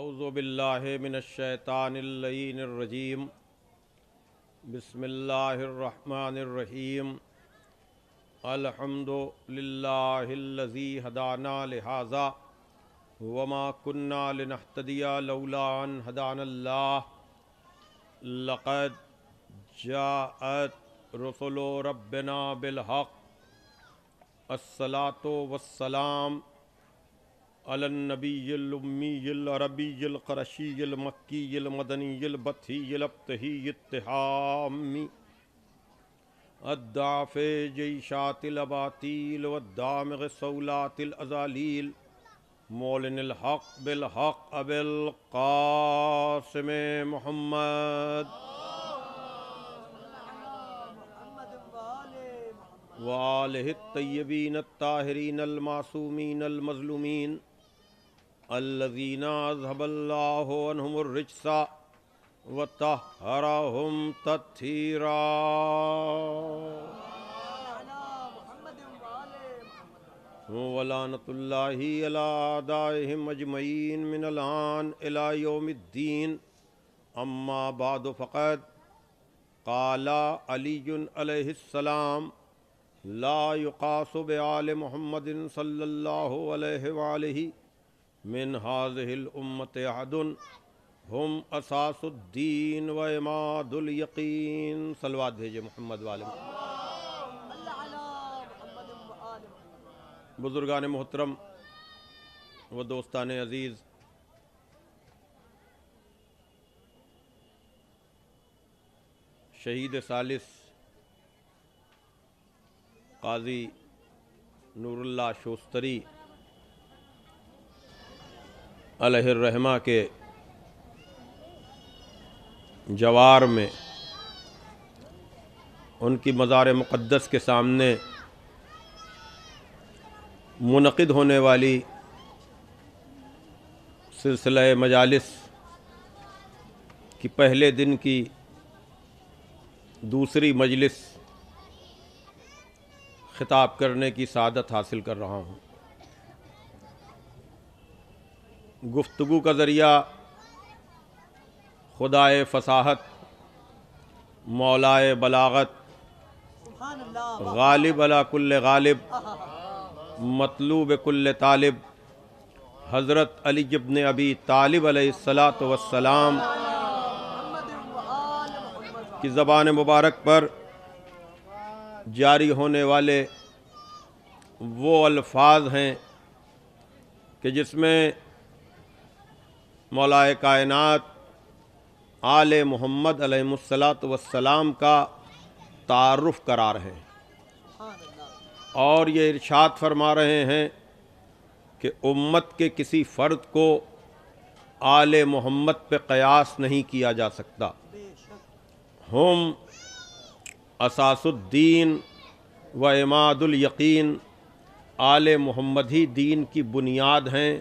اعوذ باللہ من الشیطان اللعین الرجیم بسم اللہ الرحمن الرحیم الحمد للہ الذی ہدانا لہذا وما كنا لنہتدی لولا ان ہدانا اللہ لقد جاءت رسل ربنا بالحق الصلاة والسلام علی النبی الامی العربی القرشی المکی المدنی البطحی الابتحی التحامی الدافع جیشات الاباطیل والدامغ صولات الازالیل مولن الحق بالحق ابی القاسم محمد وآلہ الطیبین الطاہرین المعصومین المظلومین الذین اذھب اللہ عنہم الرجس وطہرہم تطہیرا ولعنۃ اللہ علی اعدائہم اجمعین من الآن الی یوم الدین اما بعد فقد قال علی علیہ السلام لا یقاس بآل محمد صلی اللہ علیہ وآلہ من هذه الامت احد ہم اساس الدین و عماد الیقین صلوات بھیجے محمد والے بزرگان محترم و دوستان عزیز، شہید ثالث قاضی نور اللہ شوستری علیہ الرحمہ کے جوار میں ان کی مزار مقدس کے سامنے منعقد ہونے والی سلسلہ مجالس کی پہلے دن کی دوسری مجلس خطاب کرنے کی سعادت حاصل کر رہا ہوں۔ گفتگو کا ذریعہ خدائے فصاحت، مولائے بلاغت، غالب علی کل غالب، مطلوب کل طالب، حضرت علی ابن ابی طالب علیہ الصلاۃ والسلام کی زبان مبارک پر جاری ہونے والے وہ الفاظ ہیں کہ جس میں مولائے کائنات آل محمد علیہ الصلاۃ والسلام کا تعارف کرا رہے ہیں اور یہ ارشاد فرما رہے ہیں کہ امت کے کسی فرد کو آل محمد پہ قیاس نہیں کیا جا سکتا۔ ہم اساس الدین و عماد الیقین، آل محمد ہی دین کی بنیاد ہیں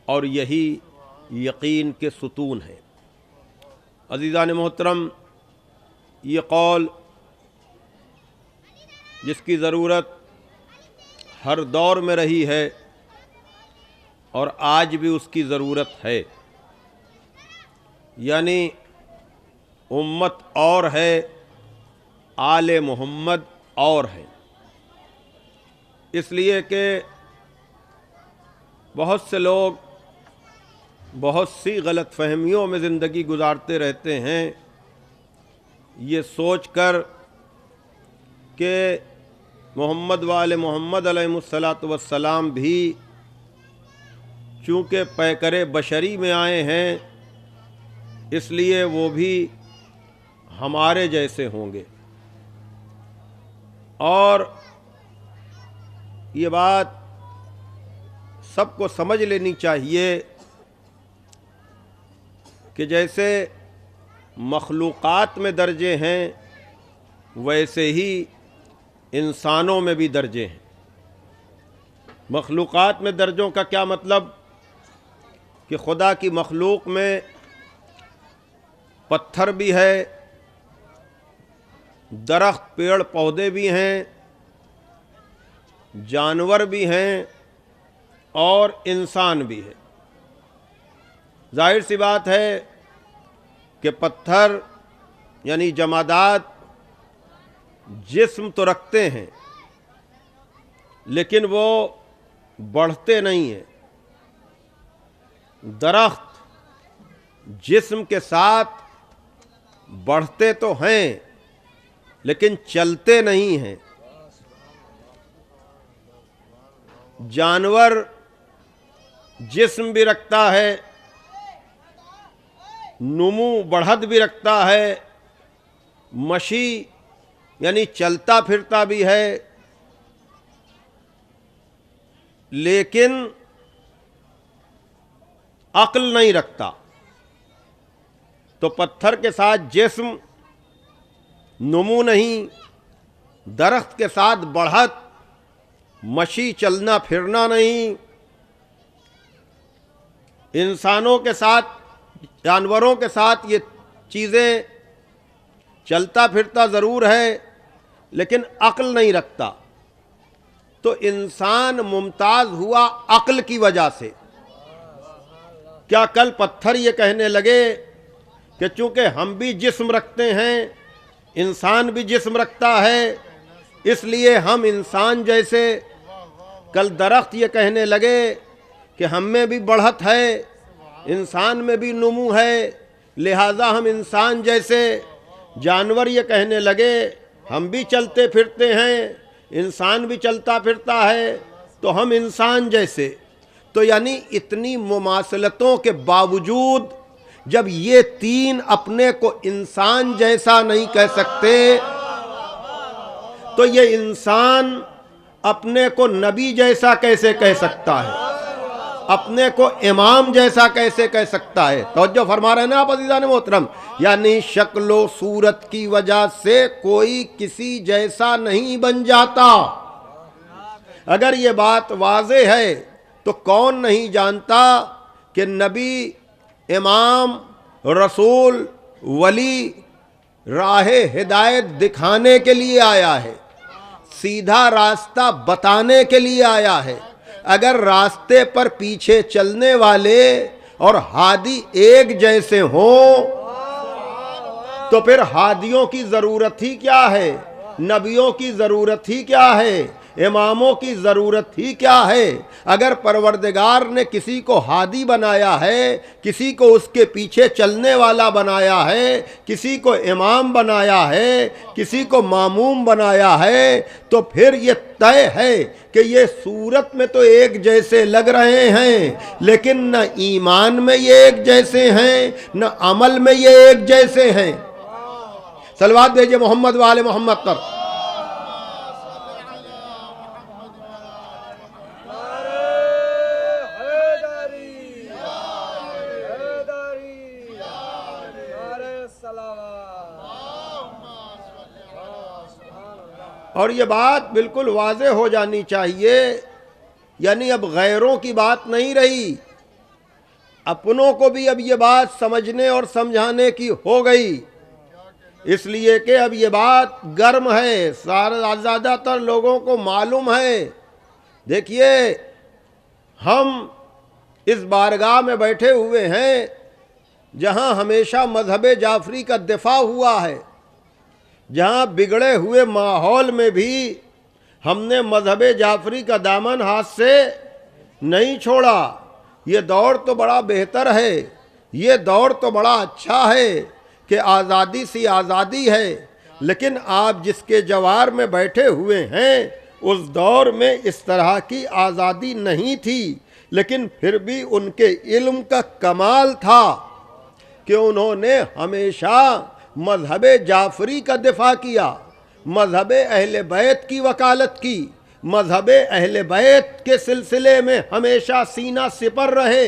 اور یہی یقین کے ستون ہیں۔ عزیزان محترم، یہ قول جس کی ضرورت ہر دور میں رہی ہے اور آج بھی اس کی ضرورت ہے، یعنی امت اور ہے، آل محمد اور ہے، اس لیے کہ بہت سے لوگ بہت سی غلط فہمیوں میں زندگی گزارتے رہتے ہیں، یہ سوچ کر کہ محمد وآل محمد علیہ الصلاۃ والسلام بھی چونکہ پیکر بشری میں آئے ہیں اس لیے وہ بھی ہمارے جیسے ہوں گے، اور یہ بات سب کو سمجھ لینی چاہیے کہ جیسے مخلوقات میں درجے ہیں ویسے ہی انسانوں میں بھی درجے ہیں۔ مخلوقات میں درجوں کا کیا مطلب؟ کہ خدا کی مخلوق میں پتھر بھی ہے، درخت پیڑ پودے بھی ہیں، جانور بھی ہیں اور انسان بھی ہے۔ ظاہر سی بات ہے کہ پتھر یعنی جمادات جسم تو رکھتے ہیں لیکن وہ بڑھتے نہیں ہیں. درخت جسم کے ساتھ بڑھتے تو ہیں لیکن چلتے نہیں ہیں. جانور جسم بھی رکھتا ہے, نمو بڑھت بھی رکھتا ہے, مشی یعنی چلتا پھرتا بھی ہے, لیکن عقل نہیں رکھتا. تو پتھر کے ساتھ جسم, نمو نہیں, درخت کے ساتھ بڑھت, مشی چلنا پھرنا نہیں, انسانوں کے ساتھ جانوروں کے ساتھ یہ چیزیں چلتا پھرتا ضرور ہے لیکن عقل نہیں رکھتا. تو انسان ممتاز ہوا عقل کی وجہ سے. کیا کل پتھر یہ کہنے لگے کہ چونکہ ہم بھی جسم رکھتے ہیں, انسان بھی جسم رکھتا ہے, اس لیے ہم انسان جیسے, کل درخت یہ کہنے لگے کہ ہم میں بھی بڑھت ہے, انسان میں بھی نمو ہے, لہذا ہم انسان جیسے, جانور یہ کہنے لگے ہم بھی چلتے پھرتے ہیں, انسان بھی چلتا پھرتا ہے تو ہم انسان جیسے. تو یعنی اتنی مماثلتوں کے باوجود جب یہ تین اپنے کو انسان جیسا نہیں کہہ سکتے تو یہ انسان اپنے کو نبی جیسا کیسے کہہ سکتا ہے, اپنے کو امام جیسا کیسے کہہ سکتا ہے؟ توجہ فرما رہے ہیں نا آپ عزیزان محترم. یعنی شکل و صورت کی وجہ سے کوئی کسی جیسا نہیں بن جاتا. اگر یہ بات واضح ہے تو کون نہیں جانتا کہ نبی, امام, رسول, ولی راہ ہدایت دکھانے کے لیے آیا ہے, سیدھا راستہ بتانے کے لیے آیا ہے. اگر راستے پر پیچھے چلنے والے اور ہادی ایک جیسے ہوں تو پھر ہادیوں کی ضرورت ہی کیا ہے, نبیوں کی ضرورت ہی کیا ہے, اماموں کی ضرورت ہی کیا ہے؟ اگر پروردگار نے کسی کو ہادی بنایا ہے, کسی کو اس کے پیچھے چلنے والا بنایا ہے, کسی کو امام بنایا ہے, کسی کو ماموم بنایا ہے, تو پھر یہ طے ہے کہ یہ صورت میں تو ایک جیسے لگ رہے ہیں لیکن نہ ایمان میں یہ ایک جیسے ہیں, نہ عمل میں یہ ایک جیسے ہیں. صلوات بھیجئے محمد وآل محمد پر. اور یہ بات بالکل واضح ہو جانی چاہیے, یعنی اب غیروں کی بات نہیں رہی, اپنوں کو بھی اب یہ بات سمجھنے اور سمجھانے کی ہو گئی. اس لیے کہ اب یہ بات گرم ہے, زیادہ تر لوگوں کو معلوم ہے. دیکھیے, ہم اس بارگاہ میں بیٹھے ہوئے ہیں جہاں ہمیشہ مذہب جعفری کا دفاع ہوا ہے, جہاں بگڑے ہوئے ماحول میں بھی ہم نے مذہب جعفری کا دامن ہاتھ سے نہیں چھوڑا. یہ دور تو بڑا بہتر ہے, یہ دور تو بڑا اچھا ہے کہ آزادی سی آزادی ہے, لیکن آپ جس کے جوار میں بیٹھے ہوئے ہیں اس دور میں اس طرح کی آزادی نہیں تھی, لیکن پھر بھی ان کے علم کا کمال تھا کہ انہوں نے ہمیشہ مذہب جعفری کا دفاع کیا, مذہب اہل بیت کی وکالت کی, مذہب اہل بیت کے سلسلے میں ہمیشہ سینہ سپر رہے.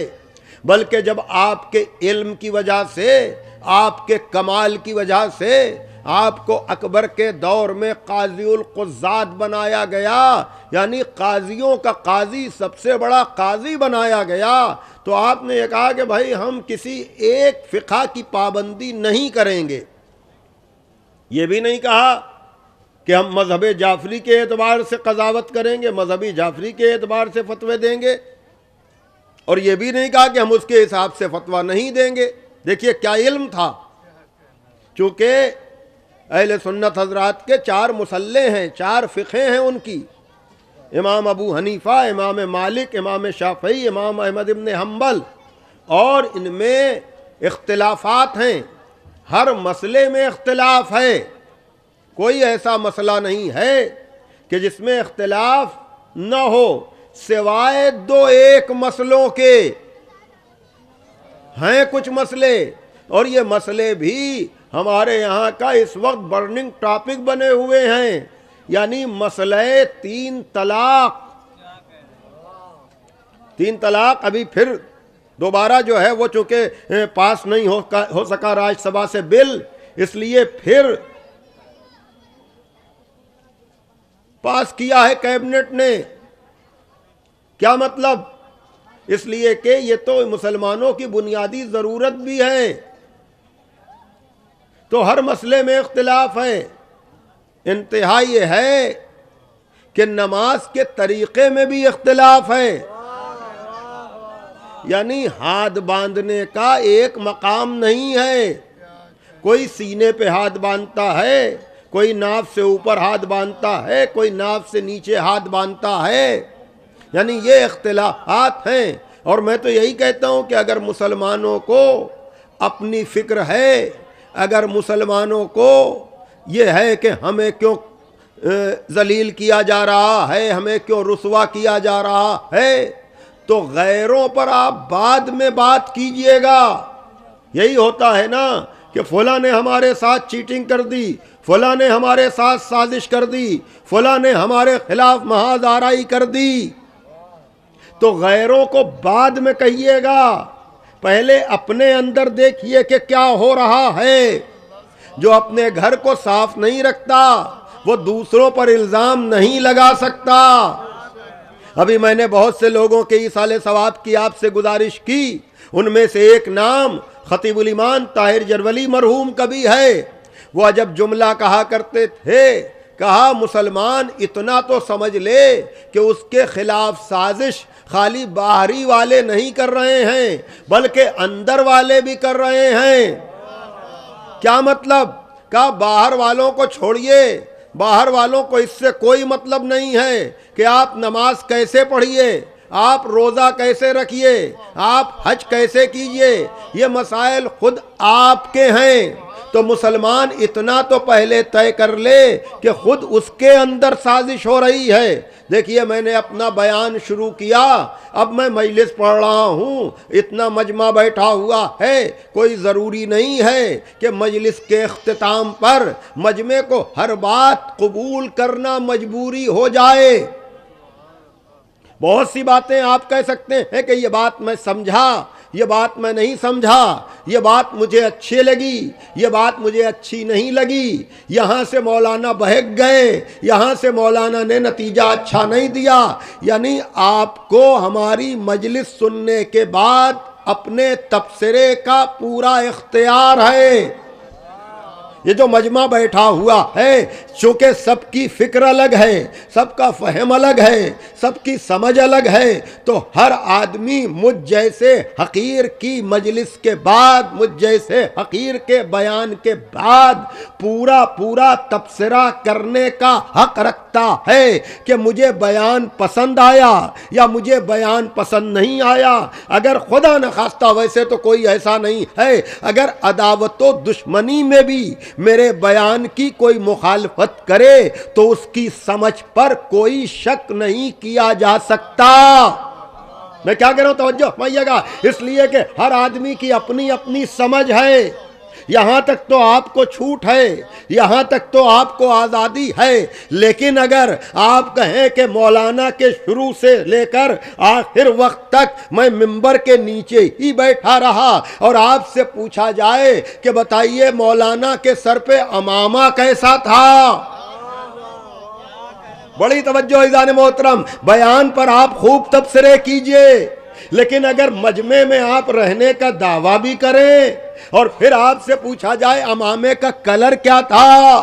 بلکہ جب آپ کے علم کی وجہ سے, آپ کے کمال کی وجہ سے آپ کو اکبر کے دور میں قاضی القضات بنایا گیا, یعنی قاضیوں کا قاضی, سب سے بڑا قاضی بنایا گیا, تو آپ نے یہ کہا کہ بھائی ہم کسی ایک فقہ کی پابندی نہیں کریں گے. یہ بھی نہیں کہا کہ ہم مذہب جعفری کے اعتبار سے قضاوت کریں گے, مذہبی جعفری کے اعتبار سے فتوے دیں گے. اور یہ بھی نہیں کہا کہ ہم اس کے حساب سے فتویٰ نہیں دیں گے. دیکھیے کیا علم تھا. چونکہ اہل سنت حضرات کے 4 مسلح ہیں، 4 فقہیں ہیں ان کی، امام ابو حنیفہ، امام مالک، امام شافعی، امام احمد ابن حنبل، اور ان میں اختلافات ہیں، ہر مسئلے میں اختلاف ہے. کوئی ایسا مسئلہ نہیں ہے کہ جس میں اختلاف نہ ہو، سوائے 2-1 مسئلوں کے. ہیں کچھ مسئلے، اور یہ مسئلے بھی ہمارے یہاں کا اس وقت برننگ ٹاپک بنے ہوئے ہیں، یعنی مسئلہ 3 طلاق. 3 طلاق ابھی پھر دوبارہ جو ہے وہ چونکہ پاس نہیں ہو سکا راج سبھا سے بل، اس لیے پھر پاس کیا ہے کیبنٹ نے. کیا مطلب؟ اس لیے کہ یہ تو مسلمانوں کی بنیادی ضرورت بھی ہے. تو ہر مسئلے میں اختلاف ہے. انتہا یہ ہے کہ نماز کے طریقے میں بھی اختلاف ہے. یعنی ہاتھ باندھنے کا ایک مقام نہیں ہے. کوئی سینے پہ ہاتھ باندھتا ہے، کوئی ناف سے اوپر ہاتھ باندھتا ہے، کوئی ناف سے نیچے ہاتھ باندھتا ہے. یعنی یہ اختلافات ہیں. اور میں تو یہی کہتا ہوں کہ اگر مسلمانوں کو اپنی فکر ہے، اگر مسلمانوں کو یہ ہے کہ ہمیں کیوں ذلیل کیا جا رہا ہے، ہمیں کیوں رسوا کیا جا رہا ہے، تو غیروں پر آپ بعد میں بات کیجئے گا. یہی ہوتا ہے نا کہ فلاں نے ہمارے ساتھ چیٹنگ کر دی، فلاں نے ہمارے ساتھ سازش کر دی، فلاں نے ہمارے خلاف محاذ آرائی کر دی. تو غیروں کو بعد میں کہیے گا، پہلے اپنے اندر دیکھیے کہ کیا ہو رہا ہے. جو اپنے گھر کو صاف نہیں رکھتا وہ دوسروں پر الزام نہیں لگا سکتا. ابھی میں نے بہت سے لوگوں کے ایصال ثواب کی آپ سے گزارش کی، ان میں سے ایک نام خطیب الایمان طاہر جرولی مرحوم کا بھی ہے. وہ جب جملہ کہا کرتے تھے، کہا مسلمان اتنا تو سمجھ لے کہ اس کے خلاف سازش خالی باہری والے نہیں کر رہے ہیں بلکہ اندر والے بھی کر رہے ہیں. کیا مطلب؟ کہا باہر والوں کو چھوڑیے، باہر والوں کو اس سے کوئی مطلب نہیں ہے کہ آپ نماز کیسے پڑھیے، آپ روزہ کیسے رکھیے، آپ حج کیسے کیجئے، یہ مسائل خود آپ کے ہیں. تو مسلمان اتنا تو پہلے طے کر لے کہ خود اس کے اندر سازش ہو رہی ہے. دیکھیے میں نے اپنا بیان شروع کیا، اب میں مجلس پڑھ رہا ہوں، اتنا مجمع بیٹھا ہوا ہے، کوئی ضروری نہیں ہے کہ مجلس کے اختتام پر مجمع کو ہر بات قبول کرنا مجبوری ہو جائے. بہت سی باتیں آپ کہہ سکتے ہیں کہ یہ بات میں سمجھا، یہ بات میں نہیں سمجھا، یہ بات مجھے اچھی لگی، یہ بات مجھے اچھی نہیں لگی، یہاں سے مولانا بہک گئے، یہاں سے مولانا نے نتیجہ اچھا نہیں دیا. یعنی آپ کو ہماری مجلس سننے کے بعد اپنے تبصرے کا پورا اختیار ہے. یہ جو مجمع بیٹھا ہوا ہے، چونکہ سب کی فکر الگ ہے، سب کا فہم الگ ہے، سب کی سمجھ الگ ہے، تو ہر آدمی مجھ جیسے حقیر کی مجلس کے بعد، مجھ جیسے حقیر کے بیان کے بعد پورا تبصرہ کرنے کا حق رکھتا ہے کہ مجھے بیان پسند آیا یا مجھے بیان پسند نہیں آیا. اگر خدا نخواستہ، ویسے تو کوئی ایسا نہیں ہے، اگر عداوت و دشمنی میں بھی میرے بیان کی کوئی مخالفت کرے تو اس کی سمجھ پر کوئی شک نہیں کیا جا سکتا. میں کیا کہہ رہا ہوں، توجہ فرمائیے گا. اس لیے کہ ہر آدمی کی اپنی اپنی سمجھ ہے. یہاں تک تو آپ کو چھوٹ ہے، یہاں تک تو آپ کو آزادی ہے، لیکن اگر آپ کہیں کہ مولانا کے شروع سے لے کر آخر وقت تک میں ممبر کے نیچے ہی بیٹھا رہا اور آپ سے پوچھا جائے کہ بتائیے مولانا کے سر پہ عمامہ کیسا تھا، بڑی توجہ عزیزان محترم، بیان پر آپ خوب تبصرے کیجئے، لیکن اگر مجمع میں آپ رہنے کا دعویٰ بھی کریں اور پھر آپ سے پوچھا جائے امامے کا کلر کیا تھا،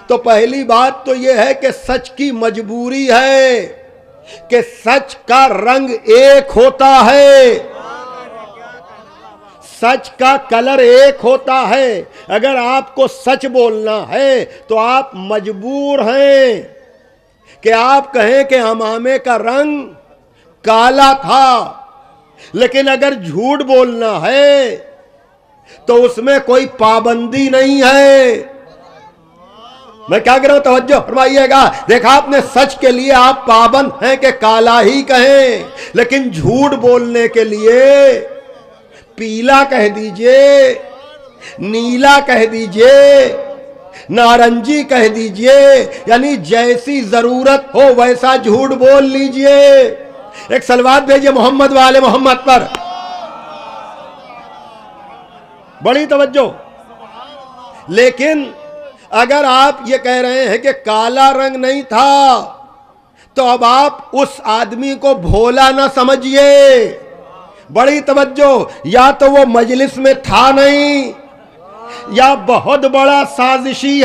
تو پہلی بات تو یہ ہے کہ سچ کی مجبوری ہے. کہ سچ کا رنگ ایک ہوتا ہے، سچ کا کلر ایک ہوتا ہے۔ اگر آپ کو سچ بولنا ہے تو آپ مجبور ہیں کہ آپ کہیں کہ ہمامے کا رنگ کالا تھا، لیکن اگر جھوٹ بولنا ہے تو اس میں کوئی پابندی نہیں ہے۔ میں کیا کر رہا ہوں، توجہ فرمائیے گا۔ دیکھا آپ نے، سچ کے لیے آپ پابند ہیں کہ کالا ہی کہیں، لیکن جھوٹ بولنے کے لیے پیلا کہہ دیجئے، نیلا کہہ دیجئے، نارنجی کہہ دیجئے، یعنی جیسی ضرورت ہو ویسا جھوٹ بول لیجئے۔ ایک صلوات بھیجئے محمد والے محمد پر، بڑی توجہ۔ لیکن اگر آپ یہ کہہ رہے ہیں کہ کالا رنگ نہیں تھا تو اب آپ اس آدمی کو بھولا نہ سمجھیے، بڑی توجہ۔ یا تو وہ مجلس میں تھا نہیں، یا بہت بڑا سازشی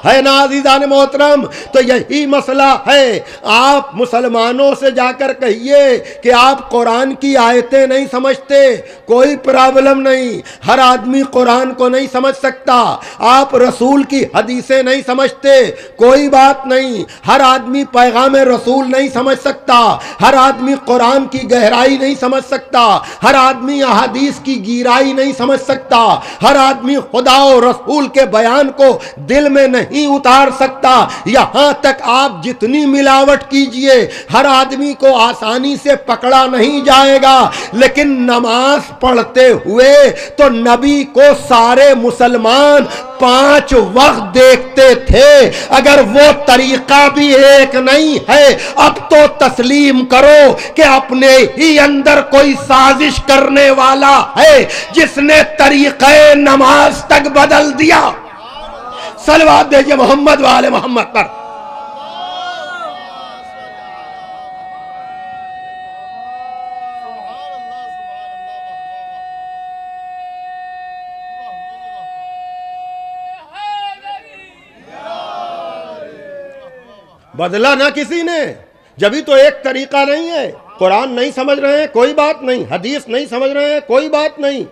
ہے نا عزیزان محترم۔ تو یہی مسئلہ ہے، آپ مسلمانوں سے جا کر کہیے کہ آپ قرآن کی آیتیں نہیں سمجھتے، کوئی پرابلم نہیں، ہر آدمی قرآن کو نہیں سمجھ سکتا۔ آپ رسول کی حدیثیں نہیں سمجھتے، کوئی بات نہیں، ہر آدمی پیغام رسول نہیں سمجھ سکتا، ہر آدمی قرآن کی گہرائی نہیں سمجھ سکتا، ہر آدمی احادیث کی گہرائی نہیں سمجھ سکتا، ہر آدمی خدا و رسول کے بیان کو دل میں نہیں اتار سکتا۔ یہاں تک آپ جتنی ملاوٹ کیجئے ہر آدمی کو آسانی سے پکڑا نہیں جائے گا۔ لیکن نماز پڑھتے ہوئے تو نبی کو سارے مسلمان 5 وقت دیکھتے تھے۔ اگر وہ طریقہ بھی ایک نہیں ہے، اب تو تسلیم کرو کہ اپنے ہی اندر کوئی سازش کرنے والا ہے جس نے طریقہ نماز تک بدل دیا۔ صلوات دیجئے محمد والے محمد پر۔ بدلا نہ کسی نے، جبھی تو ایک طریقہ نہیں ہے۔ قرآن نہیں سمجھ رہے ہیں، کوئی بات نہیں، حدیث نہیں سمجھ رہے ہیں، کوئی بات نہیں۔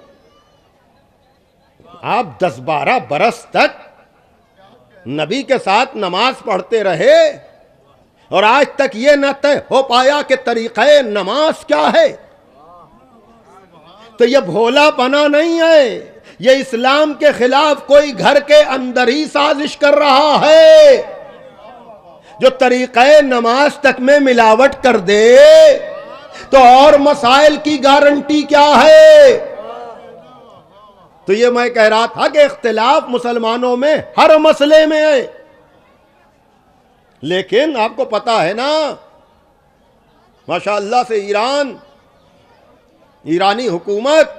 آپ 10-12 برس تک نبی کے ساتھ نماز پڑھتے رہے اور آج تک یہ نہ طے ہو پایا کہ طریقہ نماز کیا ہے۔ تو یہ بھولا پنا نہیں ہے، یہ اسلام کے خلاف کوئی گھر کے اندر ہی سازش کر رہا ہے۔ جو طریقہ نماز تک میں ملاوٹ کر دے تو اور مسائل کی گارنٹی کیا ہے؟ تو یہ میں کہہ رہا تھا کہ اختلاف مسلمانوں میں ہر مسئلے میں ہے، لیکن آپ کو پتا ہے نا، ماشاءاللہ سے ایرانی حکومت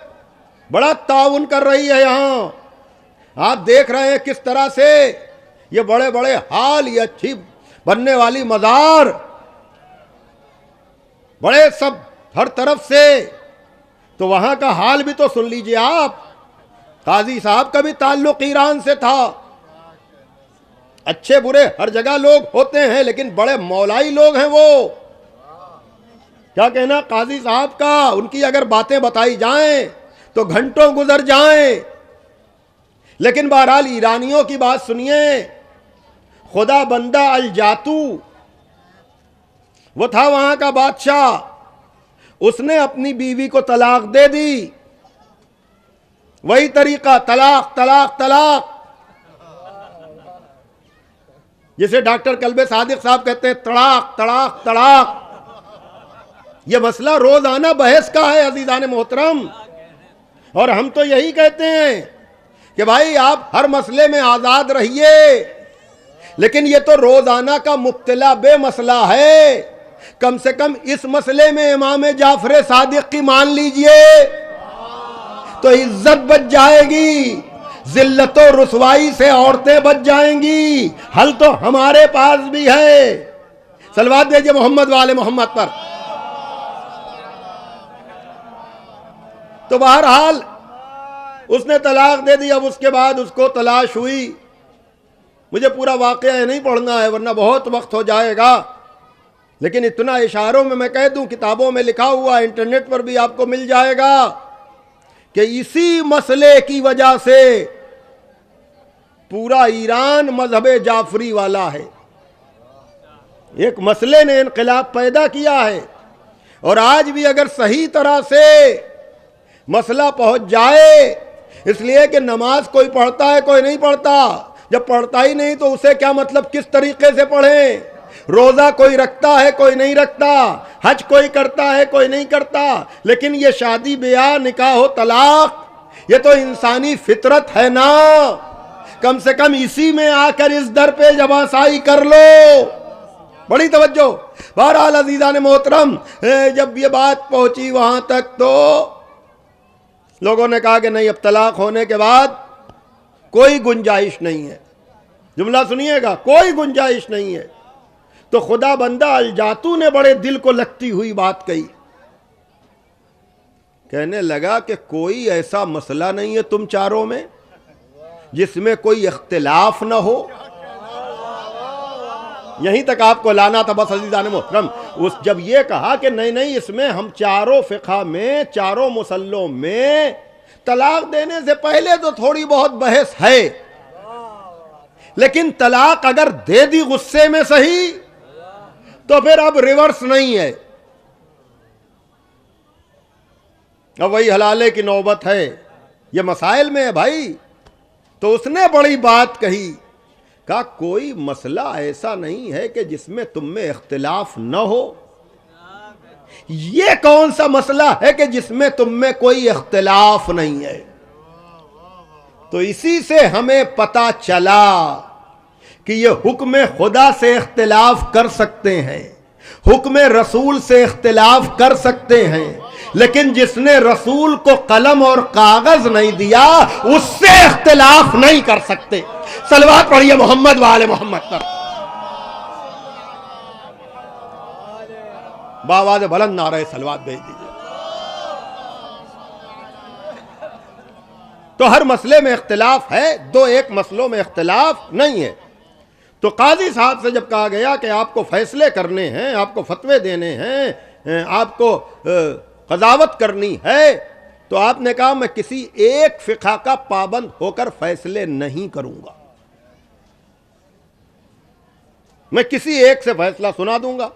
بڑا تعاون کر رہی ہے۔ یہاں آپ دیکھ رہے ہیں کس طرح سے یہ بڑے بڑے ہال، یہ اچھی بننے والی مزار، بڑے سب ہر طرف سے۔ تو وہاں کا حال بھی تو سن لیجئے آپ۔ قاضی صاحب کا بھی تعلق ایران سے تھا۔ اچھے برے ہر جگہ لوگ ہوتے ہیں، لیکن بڑے مولائی لوگ ہیں وہ۔ کیا کہنا قاضی صاحب کا، ان کی اگر باتیں بتائی جائیں تو گھنٹوں گزر جائیں۔ لیکن بہرحال ایرانیوں کی بات سنیے۔ خدا بندہ الجاتو وہ تھا وہاں کا بادشاہ، اس نے اپنی بیوی کو طلاق دے دی۔ وہی طریقہ، طلاق طلاق طلاق، جسے ڈاکٹر کلب صادق صاحب کہتے ہیں طلاق طلاق طلاق۔ یہ مسئلہ روزانہ بحث کا ہے عزیزان محترم، اور ہم تو یہی کہتے ہیں کہ بھائی آپ ہر مسئلے میں آزاد رہیے، لیکن یہ تو روزانہ کا مبتلا بے مسئلہ ہے۔ کم سے کم اس مسئلے میں امام جعفر صادق کی مان لیجئے تو عزت بچ جائے گی، ذلت و رسوائی سے عورتیں بچ جائیں گی۔ حل تو ہمارے پاس بھی ہے۔ صلوات دیجئے محمد والے محمد پر۔ تو بہرحال اس نے طلاق دے دی۔ اب اس کے بعد اس کو تلاش ہوئی، مجھے پورا واقعہ نہیں پڑھنا ہے ورنہ بہت وقت ہو جائے گا۔ لیکن اتنا اشاروں میں کہہ دوں، کتابوں میں لکھا ہوا، انٹرنیٹ پر بھی آپ کو مل جائے گا کہ اسی مسئلے کی وجہ سے پورا ایران مذہب جعفری والا ہے. ایک مسئلے نے انقلاب پیدا کیا ہے، اور آج بھی اگر صحیح طرح سے مسئلہ پہنچ جائے، اس لیے کہ نماز کوئی پڑھتا ہے کوئی نہیں پڑھتا، جب پڑھتا ہی نہیں تو اسے کیا مطلب کس طریقے سے پڑھیں؟ روزہ کوئی رکھتا ہے کوئی نہیں رکھتا، حج کوئی کرتا ہے کوئی نہیں کرتا، لیکن یہ شادی بیاہ نکاح و طلاق یہ تو انسانی فطرت ہے نا. کم سے کم اسی میں آ کر اس در پہ جب آسائی کر لو. بڑی توجہ. بہرحال عزیزان محترم، جب یہ بات پہنچی وہاں تک تو لوگوں نے کہا کہ نہیں، اب طلاق ہونے کے بعد کوئی گنجائش نہیں ہے. جملہ سنیے گا، کوئی گنجائش نہیں ہے. تو خدا بندہ الجاتو نے بڑے دل کو لگتی ہوئی بات کہی، کہنے لگا کہ کوئی ایسا مسئلہ نہیں ہے تم چاروں میں جس میں کوئی اختلاف نہ ہو. یہیں تک آپ کو لانا تھا بس عزیزان محترم. جب یہ کہا کہ نہیں اس میں ہم چاروں فقہ میں، چاروں مسلوں میں طلاق دینے سے پہلے تو تھوڑی بہت بحث ہے، لیکن طلاق اگر دے دی غصے میں صحیح تو پھر اب ریورس نہیں ہے، اب وہی حلالے کی نوبت ہے. یہ مسائل میں ہے بھائی. تو اس نے بڑی بات کہی، کہا کوئی مسئلہ ایسا نہیں ہے کہ جس میں تم میں اختلاف نہ ہو. یہ کون سا مسئلہ ہے کہ جس میں تم میں کوئی اختلاف نہیں ہے؟ تو اسی سے ہمیں پتہ چلا کہ یہ حکم خدا سے اختلاف کر سکتے ہیں، حکم رسول سے اختلاف کر سکتے ہیں، لیکن جس نے رسول کو قلم اور کاغذ نہیں دیا اس سے اختلاف نہیں کر سکتے. صلوات پڑھیے محمد وآل محمد پر. بآواز بلند نعرہ صلوات بھیج دیجیے. تو ہر مسئلے میں اختلاف ہے، دو ایک مسئلوں میں اختلاف نہیں ہے. تو قاضی صاحب سے جب کہا گیا کہ آپ کو فیصلے کرنے ہیں، آپ کو فتوے دینے ہیں، آپ کو قضاوت کرنی ہے، تو آپ نے کہا میں کسی ایک فقہ کا پابند ہو کر فیصلے نہیں کروں گا، میں کسی ایک سے فیصلہ سنا دوں گا.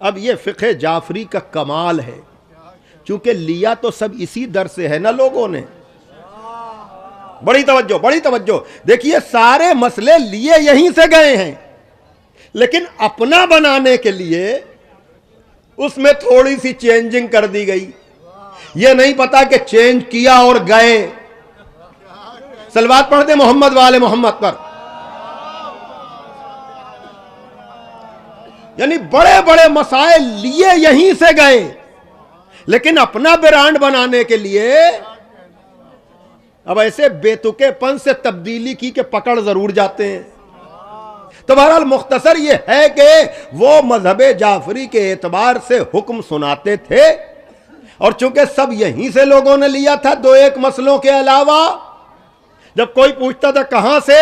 اب یہ فقہ جعفری کا کمال ہے، چونکہ لیا تو سب اسی در سے ہے نا لوگوں نے. بڑی توجہ، بڑی توجہ. دیکھیے سارے مسئلے لیے یہیں سے گئے ہیں، لیکن اپنا بنانے کے لیے اس میں تھوڑی سی چینجنگ کر دی گئی. یہ نہیں پتا کہ چینج کیا اور گئے. صلوات پڑھ دیں محمد وآل محمد پر. یعنی بڑے بڑے مسائل لیے یہیں سے گئے، لیکن اپنا برانڈ بنانے کے لیے اب ایسے بیتکے پن سے تبدیلی کی کہ پکڑ ضرور جاتے ہیں. تو بہرحال مختصر یہ ہے کہ وہ مذہب جعفری کے اعتبار سے حکم سناتے تھے، اور چونکہ سب یہیں سے لوگوں نے لیا تھا دو ایک مسئلوں کے علاوہ، جب کوئی پوچھتا تھا کہاں سے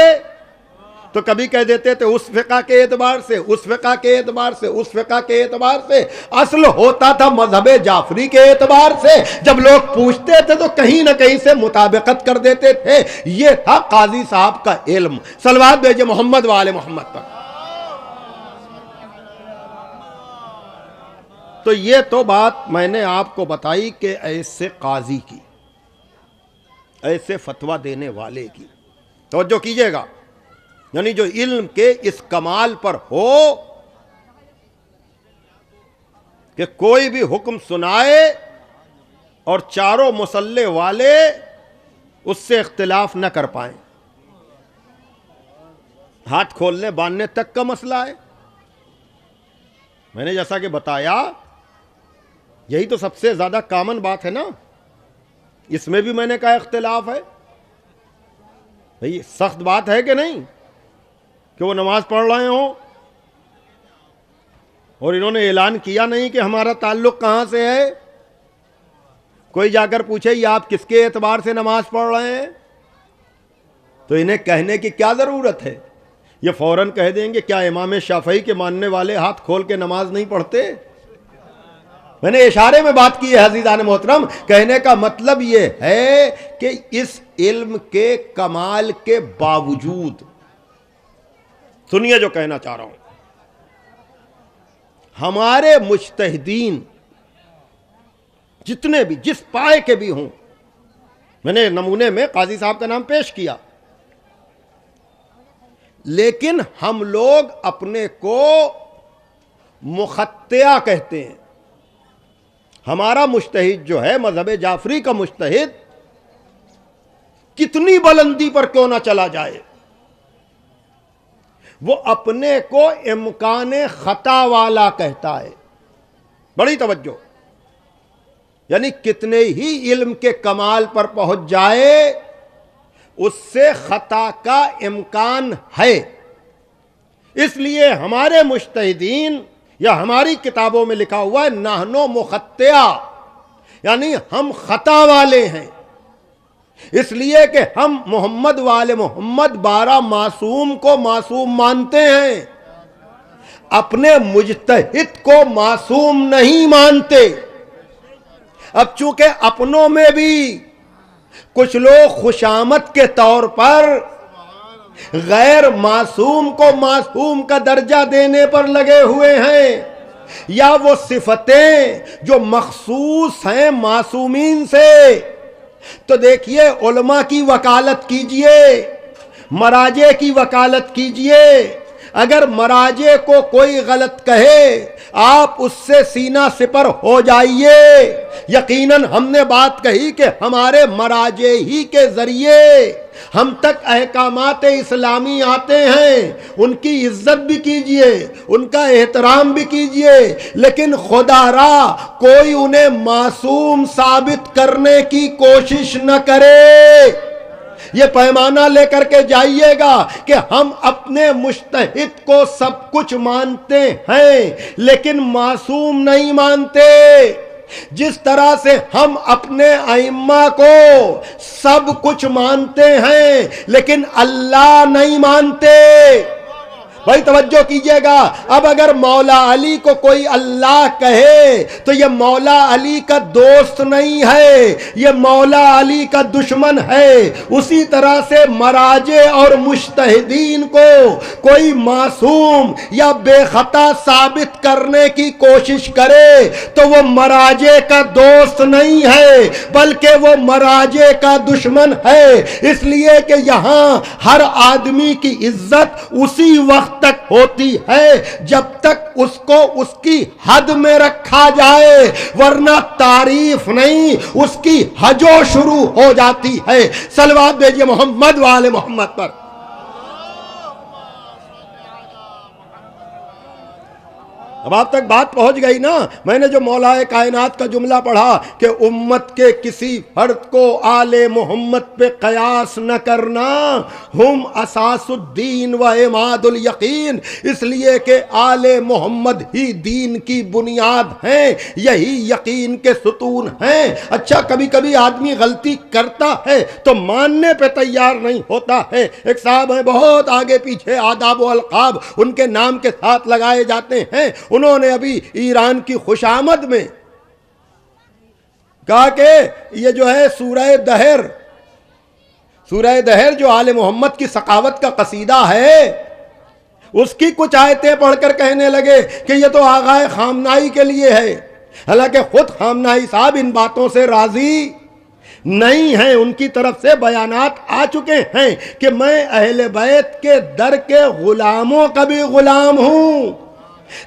تو کبھی کہہ دیتے تھے اس فقہ کے اعتبار سے، اس فقہ کے اعتبار سے، اس فقہ کے اعتبار سے. اصل ہوتا تھا مذہب جعفری کے اعتبار سے. جب لوگ پوچھتے تھے تو کہیں نہ کہیں سے مطابقت کر دیتے تھے. یہ تھا قاضی صاحب کا علم. صلوات بھیجے محمد وآل محمد پر. تو یہ تو بات میں نے آپ کو بتائی کہ ایسے قاضی کی، ایسے فتویٰ دینے والے کی. توجہ کیجئے گا، یعنی جو علم کے اس کمال پر ہو کہ کوئی بھی حکم سنائے اور چاروں مسلے والے اس سے اختلاف نہ کر پائیں. ہاتھ کھولنے باندھنے تک کا مسئلہ ہے. میں نے جیسا کہ بتایا یہی تو سب سے زیادہ کامن بات ہے نا. اس میں بھی میں نے کہا اختلاف ہے. بھئی سخت بات ہے کہ نہیں کہ وہ نماز پڑھ رہے ہوں اور انہوں نے اعلان کیا نہیں کہ ہمارا تعلق کہاں سے ہے. کوئی جا کر پوچھے یہ آپ کس کے اعتبار سے نماز پڑھ رہے ہیں، تو انہیں کہنے کی کیا ضرورت ہے. یہ فوراً کہہ دیں گے کیا امام شافعی کے ماننے والے ہاتھ کھول کے نماز نہیں پڑھتے؟ میں نے اشارے میں بات کی ہے عزیزان محترم. کہنے کا مطلب یہ ہے کہ اس علم کے کمال کے باوجود، سنیے جو کہنا چاہ رہا ہوں، ہمارے مجتہدین جتنے بھی جس پائے کے بھی ہوں، میں نے نمونے میں قاضی صاحب کا نام پیش کیا، لیکن ہم لوگ اپنے کو مخطئہ کہتے ہیں. ہمارا مجتہد جو ہے مذہب جعفری کا مجتہد کتنی بلندی پر کیوں نہ چلا جائے، وہ اپنے کو امکان خطا والا کہتا ہے. بڑی توجہ، یعنی کتنے ہی علم کے کمال پر پہنچ جائے اس سے خطا کا امکان ہے. اس لیے ہمارے مجتہدین یا ہماری کتابوں میں لکھا ہوا ہے نحنو مخطئہ، یعنی ہم خطا والے ہیں. اس لیے کہ ہم محمد والے محمد 12 معصوم کو معصوم مانتے ہیں، اپنے مجتہد کو معصوم نہیں مانتے. اب چونکہ اپنوں میں بھی کچھ لوگ خوشامد کے طور پر غیر معصوم کو معصوم کا درجہ دینے پر لگے ہوئے ہیں، یا وہ صفتیں جو مخصوص ہیں معصومین سے. تو دیکھیے علماء کی وکالت کیجئے، مراجع کی وکالت کیجئے. اگر مراجع کو کوئی غلط کہے آپ اس سے سینہ سپر ہو جائیے. یقیناً ہم نے بات کہی کہ ہمارے مراجع ہی کے ذریعے ہم تک احکامات اسلامی آتے ہیں. ان کی عزت بھی کیجئے، ان کا احترام بھی کیجئے، لیکن خدا را کوئی انہیں معصوم ثابت کرنے کی کوشش نہ کرے. یہ پیمانہ لے کر کے جائیے گا کہ ہم اپنے مجتہد کو سب کچھ مانتے ہیں لیکن معصوم نہیں مانتے. جس طرح سے ہم اپنے ائمہ کو سب کچھ مانتے ہیں لیکن اللہ نہیں مانتے. بھائی توجہ کیجئے گا. اب اگر مولا علی کو کوئی اللہ کہے تو یہ مولا علی کا دوست نہیں ہے، یہ مولا علی کا دشمن ہے. اسی طرح سے مراجع اور مجتہدین کو کوئی معصوم یا بے خطا ثابت کرنے کی کوشش کرے تو وہ مراجع کا دوست نہیں ہے بلکہ وہ مراجع کا دشمن ہے. اس لیے کہ یہاں ہر آدمی کی عزت اسی وقت تک ہوتی ہے جب تک اس کو اس کی حد میں رکھا جائے، ورنہ تعریف نہیں اس کی حجو شروع ہو جاتی ہے. صلوات بھیجئے محمد والے محمد پر. اب آپ تک بات پہنچ گئی نا. میں نے جو مولا کائنات کا جملہ پڑھا کہ امت کے کسی فرد کو آل محمد پہ قیاس نہ کرنا، ہم اساس الدین و عماد الیقین، اس لیے کہ آل محمد ہی دین کی بنیاد ہیں، یہی یقین کے ستون ہیں. اچھا کبھی کبھی آدمی غلطی کرتا ہے تو ماننے پہ تیار نہیں ہوتا ہے. ایک صاحب ہیں بہت آگے پیچھے آداب و القاب ان کے نام کے ساتھ لگائے جاتے ہیں. انہوں نے ابھی ایران کی خوشامد میں کہا کہ یہ جو ہے سورہ دہر جو آل محمد کی سخاوت کا قصیدہ ہے اس کی کچھ آیتیں پڑھ کر کہنے لگے کہ یہ تو آغائے خامنائی کے لیے ہے. حالانکہ خود خامنائی صاحب ان باتوں سے راضی نہیں ہیں. ان کی طرف سے بیانات آ چکے ہیں کہ میں اہل بیت کے در کے غلاموں کا بھی غلام ہوں.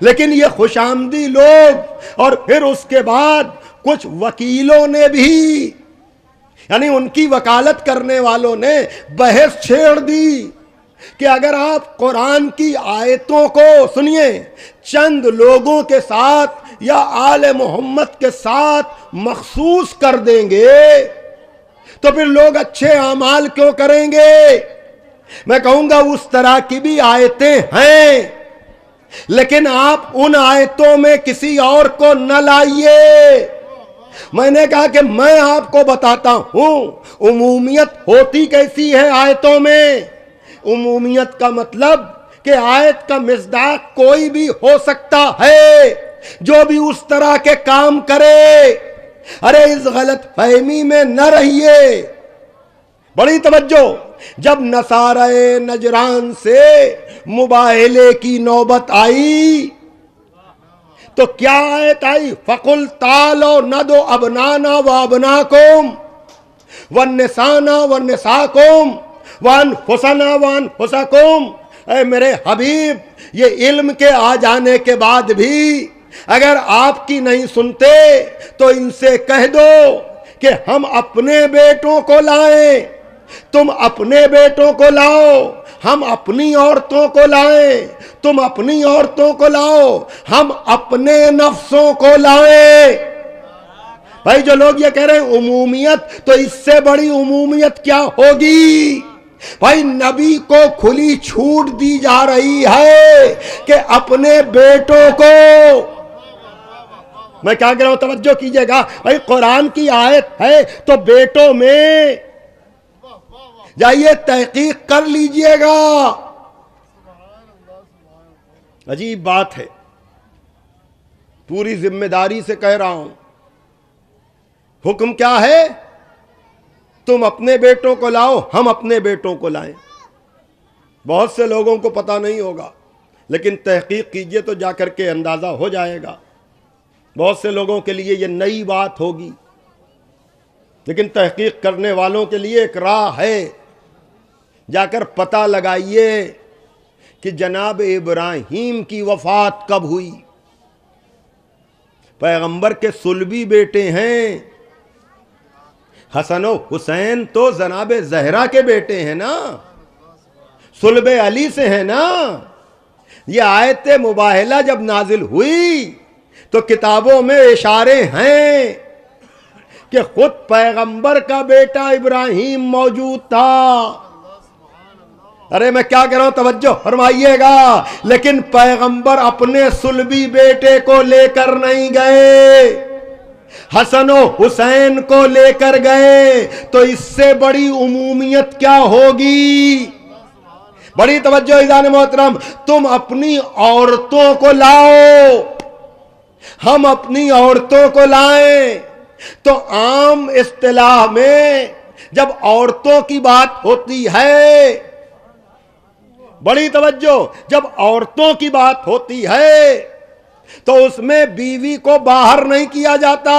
لیکن یہ خوش آمدی لوگ اور پھر اس کے بعد کچھ وکیلوں نے بھی، یعنی ان کی وکالت کرنے والوں نے بحث چھیڑ دی کہ اگر آپ قرآن کی آیتوں کو سنیے چند لوگوں کے ساتھ یا آل محمد کے ساتھ مخصوص کر دیں گے تو پھر لوگ اچھے اعمال کیوں کریں گے. میں کہوں گا اس طرح کی بھی آیتیں ہیں لیکن آپ ان آیتوں میں کسی اور کو نہ لائیے. میں نے کہا کہ میں آپ کو بتاتا ہوں عمومیت ہوتی کیسی ہے آیتوں میں. عمومیت کا مطلب کہ آیت کا مصداق کوئی بھی ہو سکتا ہے جو بھی اس طرح کے کام کرے. ارے اس غلط فہمی میں نہ رہیے. بڑی توجہ. جب نصارے نجران سے مباہلے کی نوبت آئی تو کیا آیت آئی؟ فَقُلْ تَعَالَوْا نَدْعُ أَبْنَانَا وَأَبْنَاءَكُمْ وَالنِّسَاءَنَا وَنِسَاءَكُمْ وَأَنفُسَنَا وَأَنفُسَكُمْ. اے میرے حبیب، یہ علم کے آ جانے کے بعد بھی اگر آپ کی نہیں سنتے تو ان سے کہہ دو کہ ہم اپنے بیٹوں کو لائیں، تم اپنے بیٹوں کو لاؤ، ہم اپنی عورتوں کو لائیں، تم اپنی عورتوں کو لاؤ، ہم اپنے نفسوں کو لائیں. بھائی جو لوگ یہ کہہ رہے ہیں عمومیت، تو اس سے بڑی عمومیت کیا ہوگی؟ بھائی نبی کو کھلی چھوٹ دی جا رہی ہے کہ اپنے بیٹوں کو، میں کیا کہہ رہا ہوں توجہ کیجئے گا. بھائی قرآن کی آیت ہے تو بیٹوں میں جائیے تحقیق کر لیجئے گا. عجیب بات ہے، پوری ذمہ داری سے کہہ رہا ہوں. حکم کیا ہے؟ تم اپنے بیٹوں کو لاؤ، ہم اپنے بیٹوں کو لائیں. بہت سے لوگوں کو پتہ نہیں ہوگا، لیکن تحقیق کیجئے تو جا کر کے اندازہ ہو جائے گا. بہت سے لوگوں کے لیے یہ نئی بات ہوگی، لیکن تحقیق کرنے والوں کے لیے ایک راہ ہے. جا کر پتہ لگائیے کہ جناب ابراہیم کی وفات کب ہوئی. پیغمبر کے صلبی بیٹے ہیں حسن و حسین، تو جناب زہرا کے بیٹے ہیں نا، صلب علی سے ہیں نا. یہ آیت مباہلہ جب نازل ہوئی تو کتابوں میں اشارے ہیں کہ خود پیغمبر کا بیٹا ابراہیم موجود تھا. ارے میں کیا کہہ رہا ہوں توجہ فرمائیے گا. لیکن پیغمبر اپنے صلبی بیٹے کو لے کر نہیں گئے، حسن و حسین کو لے کر گئے. تو اس سے بڑی عمومیت کیا ہوگی؟ بڑی توجہ عزیزان محترم. تم اپنی عورتوں کو لاؤ، ہم اپنی عورتوں کو لائیں. تو عام اصطلاح میں جب عورتوں کی بات ہوتی ہے، بڑی توجہ، جب عورتوں کی بات ہوتی ہے تو اس میں بیوی کو باہر نہیں کیا جاتا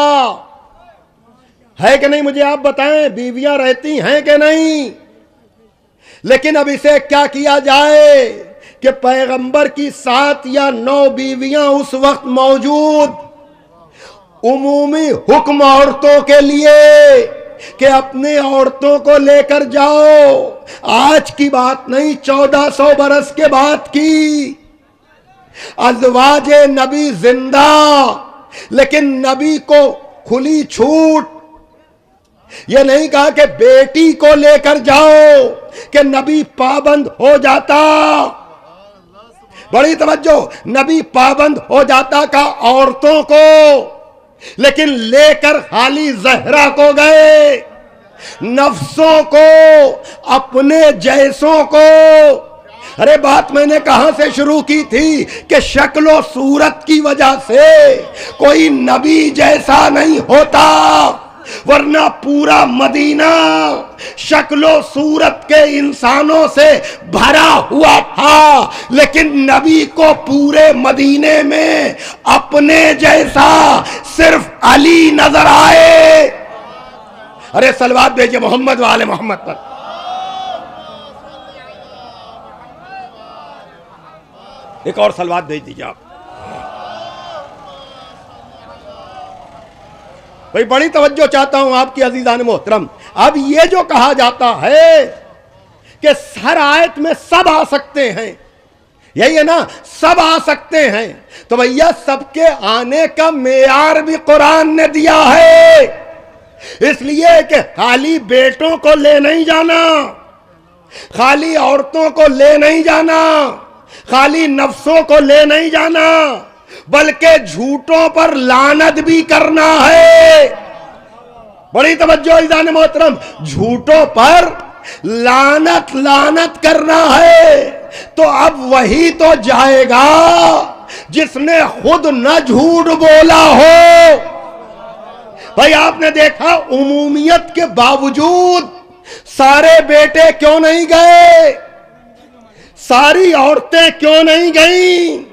ہے کہ نہیں؟ مجھے آپ بتائیں، بیویاں رہتی ہیں کہ نہیں؟ لیکن اب اسے کیا کیا جائے کہ پیغمبر کی 7 یا 9 بیویاں اس وقت موجود. عمومی حکم عورتوں کے لیے کہ اپنے عورتوں کو لے کر جاؤ. آج کی بات نہیں، 1400 برس کے بعد کی. ازواج نبی زندہ، لیکن نبی کو کھلی چھوٹ. یہ نہیں کہا کہ بیٹی کو لے کر جاؤ کہ نبی پابند ہو جاتا. بڑی توجہ، نبی پابند ہو جاتا کا عورتوں کو، لیکن لے کر خالی زہرا کو گئے. نفسوں کو، اپنے جیسوں کو. ارے بات میں نے کہاں سے شروع کی تھی کہ شکل و صورت کی وجہ سے کوئی نبی جیسا نہیں ہوتا، ورنہ پورا مدینہ شکل و صورت کے انسانوں سے بھرا ہوا تھا. لیکن نبی کو پورے مدینے میں اپنے جیسا صرف علی نظر آئے. ارے صلوات بھیجئے محمد و آل محمد پر. ایک اور صلوات بھیج دیجئے آپ. بھئی بڑی توجہ چاہتا ہوں آپ کی عزیزان محترم. اب یہ جو کہا جاتا ہے کہ ہر آیت میں سب آ سکتے ہیں، یہی ہے نا، سب آ سکتے ہیں، تو بھیا سب کے آنے کا معیار بھی قرآن نے دیا ہے. اس لیے کہ خالی بیٹوں کو لے نہیں جانا، خالی عورتوں کو لے نہیں جانا، خالی نفسوں کو لے نہیں جانا، بلکہ جھوٹوں پر لعنت بھی کرنا ہے. بڑی توجہ عزیزان محترم، جھوٹوں پر لعنت کرنا ہے. تو اب وہی تو جائے گا جس نے خود نہ جھوٹ بولا ہو۔ بھائی آپ نے دیکھا عمومیت کے باوجود سارے بیٹے کیوں نہیں گئے؟ ساری عورتیں کیوں نہیں گئیں؟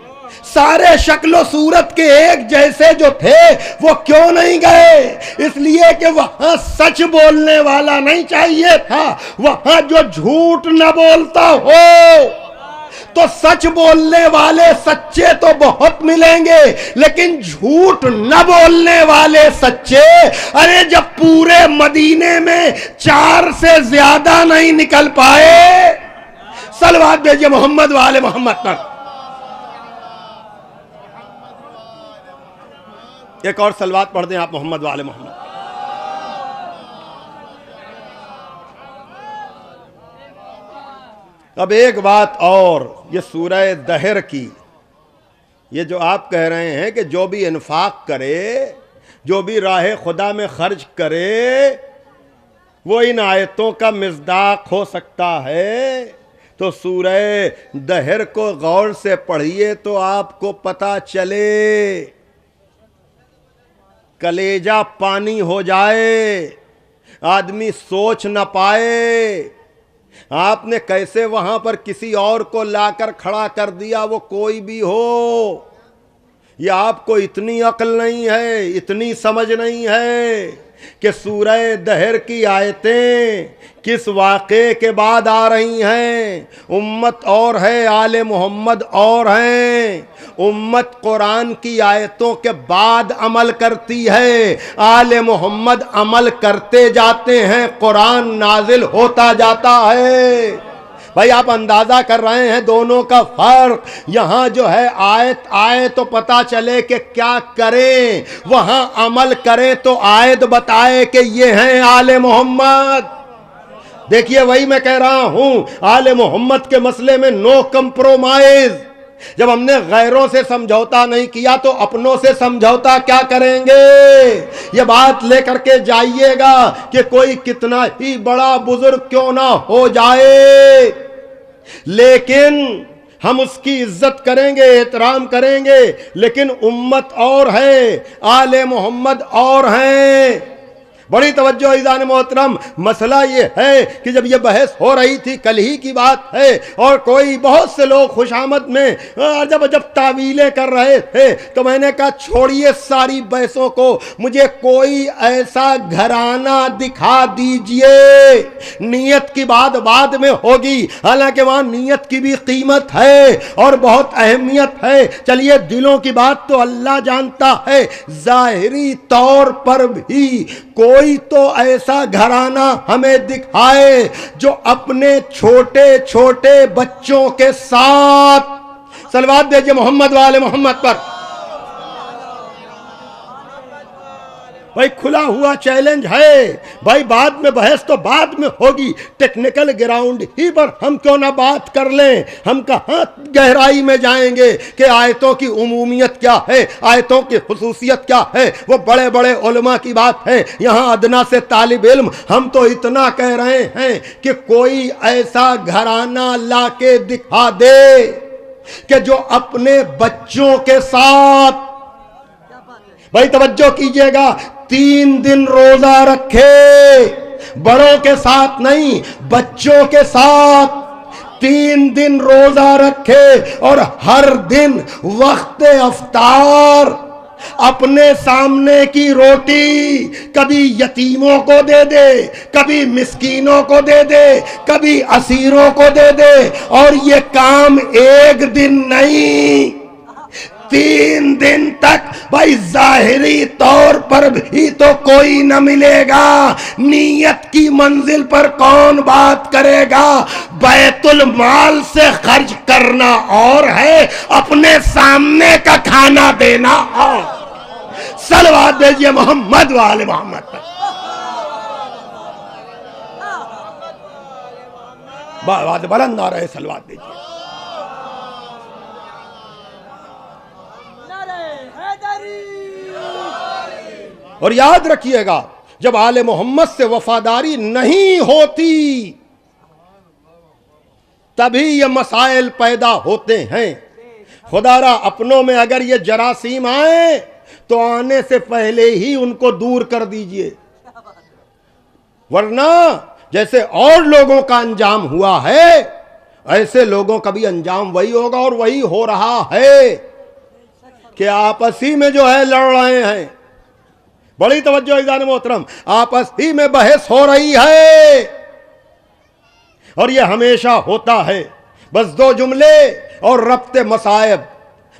سارے شکل و صورت کے ایک جیسے جو تھے وہ کیوں نہیں گئے؟ اس لیے کہ وہاں سچ بولنے والا نہیں چاہیے تھا، وہاں جو جھوٹ نہ بولتا ہو۔ تو سچ بولنے والے سچے تو بہت ملیں گے، لیکن جھوٹ نہ بولنے والے سچے، ارے جب پورے مدینے میں 4 سے زیادہ نہیں نکل پائے۔ صلوات بھیجئے محمد والے محمد پر۔ ایک اور صلوات پڑھ دیں آپ محمد والے محمد۔ اب ایک بات اور، یہ سورہ دہر کی، یہ جو آپ کہہ رہے ہیں کہ جو بھی انفاق کرے، جو بھی راہ خدا میں خرچ کرے، وہ ان آیتوں کا مصداق ہو سکتا ہے، تو سورہ دہر کو غور سے پڑھیے تو آپ کو پتہ چلے، کلیجہ پانی ہو جائے، آدمی سوچ نہ پائے۔ آپ نے کیسے وہاں پر کسی اور کو لا کر کھڑا کر دیا، وہ کوئی بھی ہو، یا آپ کو اتنی عقل نہیں ہے، اتنی سمجھ نہیں ہے کہ سورہ دہر کی آیتیں کس واقعے کے بعد آ رہی ہیں؟ امت اور ہے، آل محمد اور ہیں۔ امت قرآن کی آیتوں کے بعد عمل کرتی ہے، آل محمد عمل کرتے جاتے ہیں، قرآن نازل ہوتا جاتا ہے۔ بھائی آپ اندازہ کر رہے ہیں دونوں کا فرق۔ یہاں جو ہے آیت آئے تو پتا چلے کہ کیا کریں، وہاں عمل کریں تو آیت بتائے کہ یہ ہیں آل محمد۔ دیکھیے وہی میں کہہ رہا ہوں، آل محمد کے مسئلے میں نو کمپرومائز۔ جب ہم نے غیروں سے سمجھوتا نہیں کیا تو اپنوں سے سمجھوتا کیا کریں گے؟ یہ بات لے کر کے جائیے گا کہ کوئی کتنا ہی بڑا بزرگ کیوں نہ ہو جائے، لیکن ہم اس کی عزت کریں گے، احترام کریں گے، لیکن امت اور ہے، آل محمد اور ہیں۔ بڑی توجہ عزیزان محترم، مسئلہ یہ ہے کہ جب یہ بحث ہو رہی تھی، کل ہی کی بات ہے، اور کوئی بہت سے لوگ خوشامد میں جب تعویلیں کر رہے تھے تو میں نے کہا چھوڑیے ساری بحثوں کو، مجھے کوئی ایسا گھرانہ دکھا دیجئے۔ نیت کی بات بعد میں ہوگی، حالانکہ وہاں نیت کی بھی قیمت ہے اور بہت اہمیت ہے۔ چلیے دلوں کی بات تو اللہ جانتا ہے، ظاہری طور پر بھی کوئی تو ایسا گھرانہ ہمیں دکھائے جو اپنے چھوٹے چھوٹے بچوں کے ساتھ، صلوات دیجئے محمد والے محمد پر۔ بھائی کھلا ہوا چیلنج ہے، بھائی بعد میں بحث تو بعد میں ہوگی، ٹیکنیکل گراؤنڈ ہی پر ہم کیوں نہ بات کر لیں۔ ہم کہاں گہرائی میں جائیں گے کہ آیتوں کی عمومیت کیا ہے، آیتوں کی خصوصیت کیا ہے، وہ بڑے بڑے علماء کی بات ہے، یہاں ادنا سے طالب علم ہم تو اتنا کہہ رہے ہیں کہ کوئی ایسا گھرانہ لا کے دکھا دے کہ جو اپنے بچوں کے ساتھ، بھائی توجہ کیجئے گا، 3 دن روزہ رکھے، بڑوں کے ساتھ نہیں، بچوں کے ساتھ 3 دن روزہ رکھے، اور ہر دن وقت افطار اپنے سامنے کی روٹی کبھی یتیموں کو دے دے، کبھی مسکینوں کو دے دے، کبھی اسیروں کو دے دے، اور یہ کام 1 دن نہیں، 3 دن تک۔ بھائی ظاہری طور پر بھی تو کوئی نہ ملے گا، نیت کی منزل پر کون بات کرے گا؟ بیت المال سے خرچ کرنا اور ہے، اپنے سامنے کا کھانا دینا اور۔ صلوات دیجئے محمد والے محمد پر۔ بات بلند آ رہے، صلوات دیجئے۔ اور یاد رکھیے گا جب آل محمد سے وفاداری نہیں ہوتی تبھی یہ مسائل پیدا ہوتے ہیں۔ خدا را اپنوں میں اگر یہ جراثیم آئیں تو آنے سے پہلے ہی ان کو دور کر دیجئے، ورنہ جیسے اور لوگوں کا انجام ہوا ہے ایسے لوگوں کا بھی انجام وہی ہوگا، اور وہی ہو رہا ہے کہ آپس ہی میں جو ہے لڑ رہے ہیں۔ بڑی توجہ عزیزان محترم، آپس ہی میں بحث ہو رہی ہے، اور یہ ہمیشہ ہوتا ہے۔ بس دو جملے اور ربط مصائب۔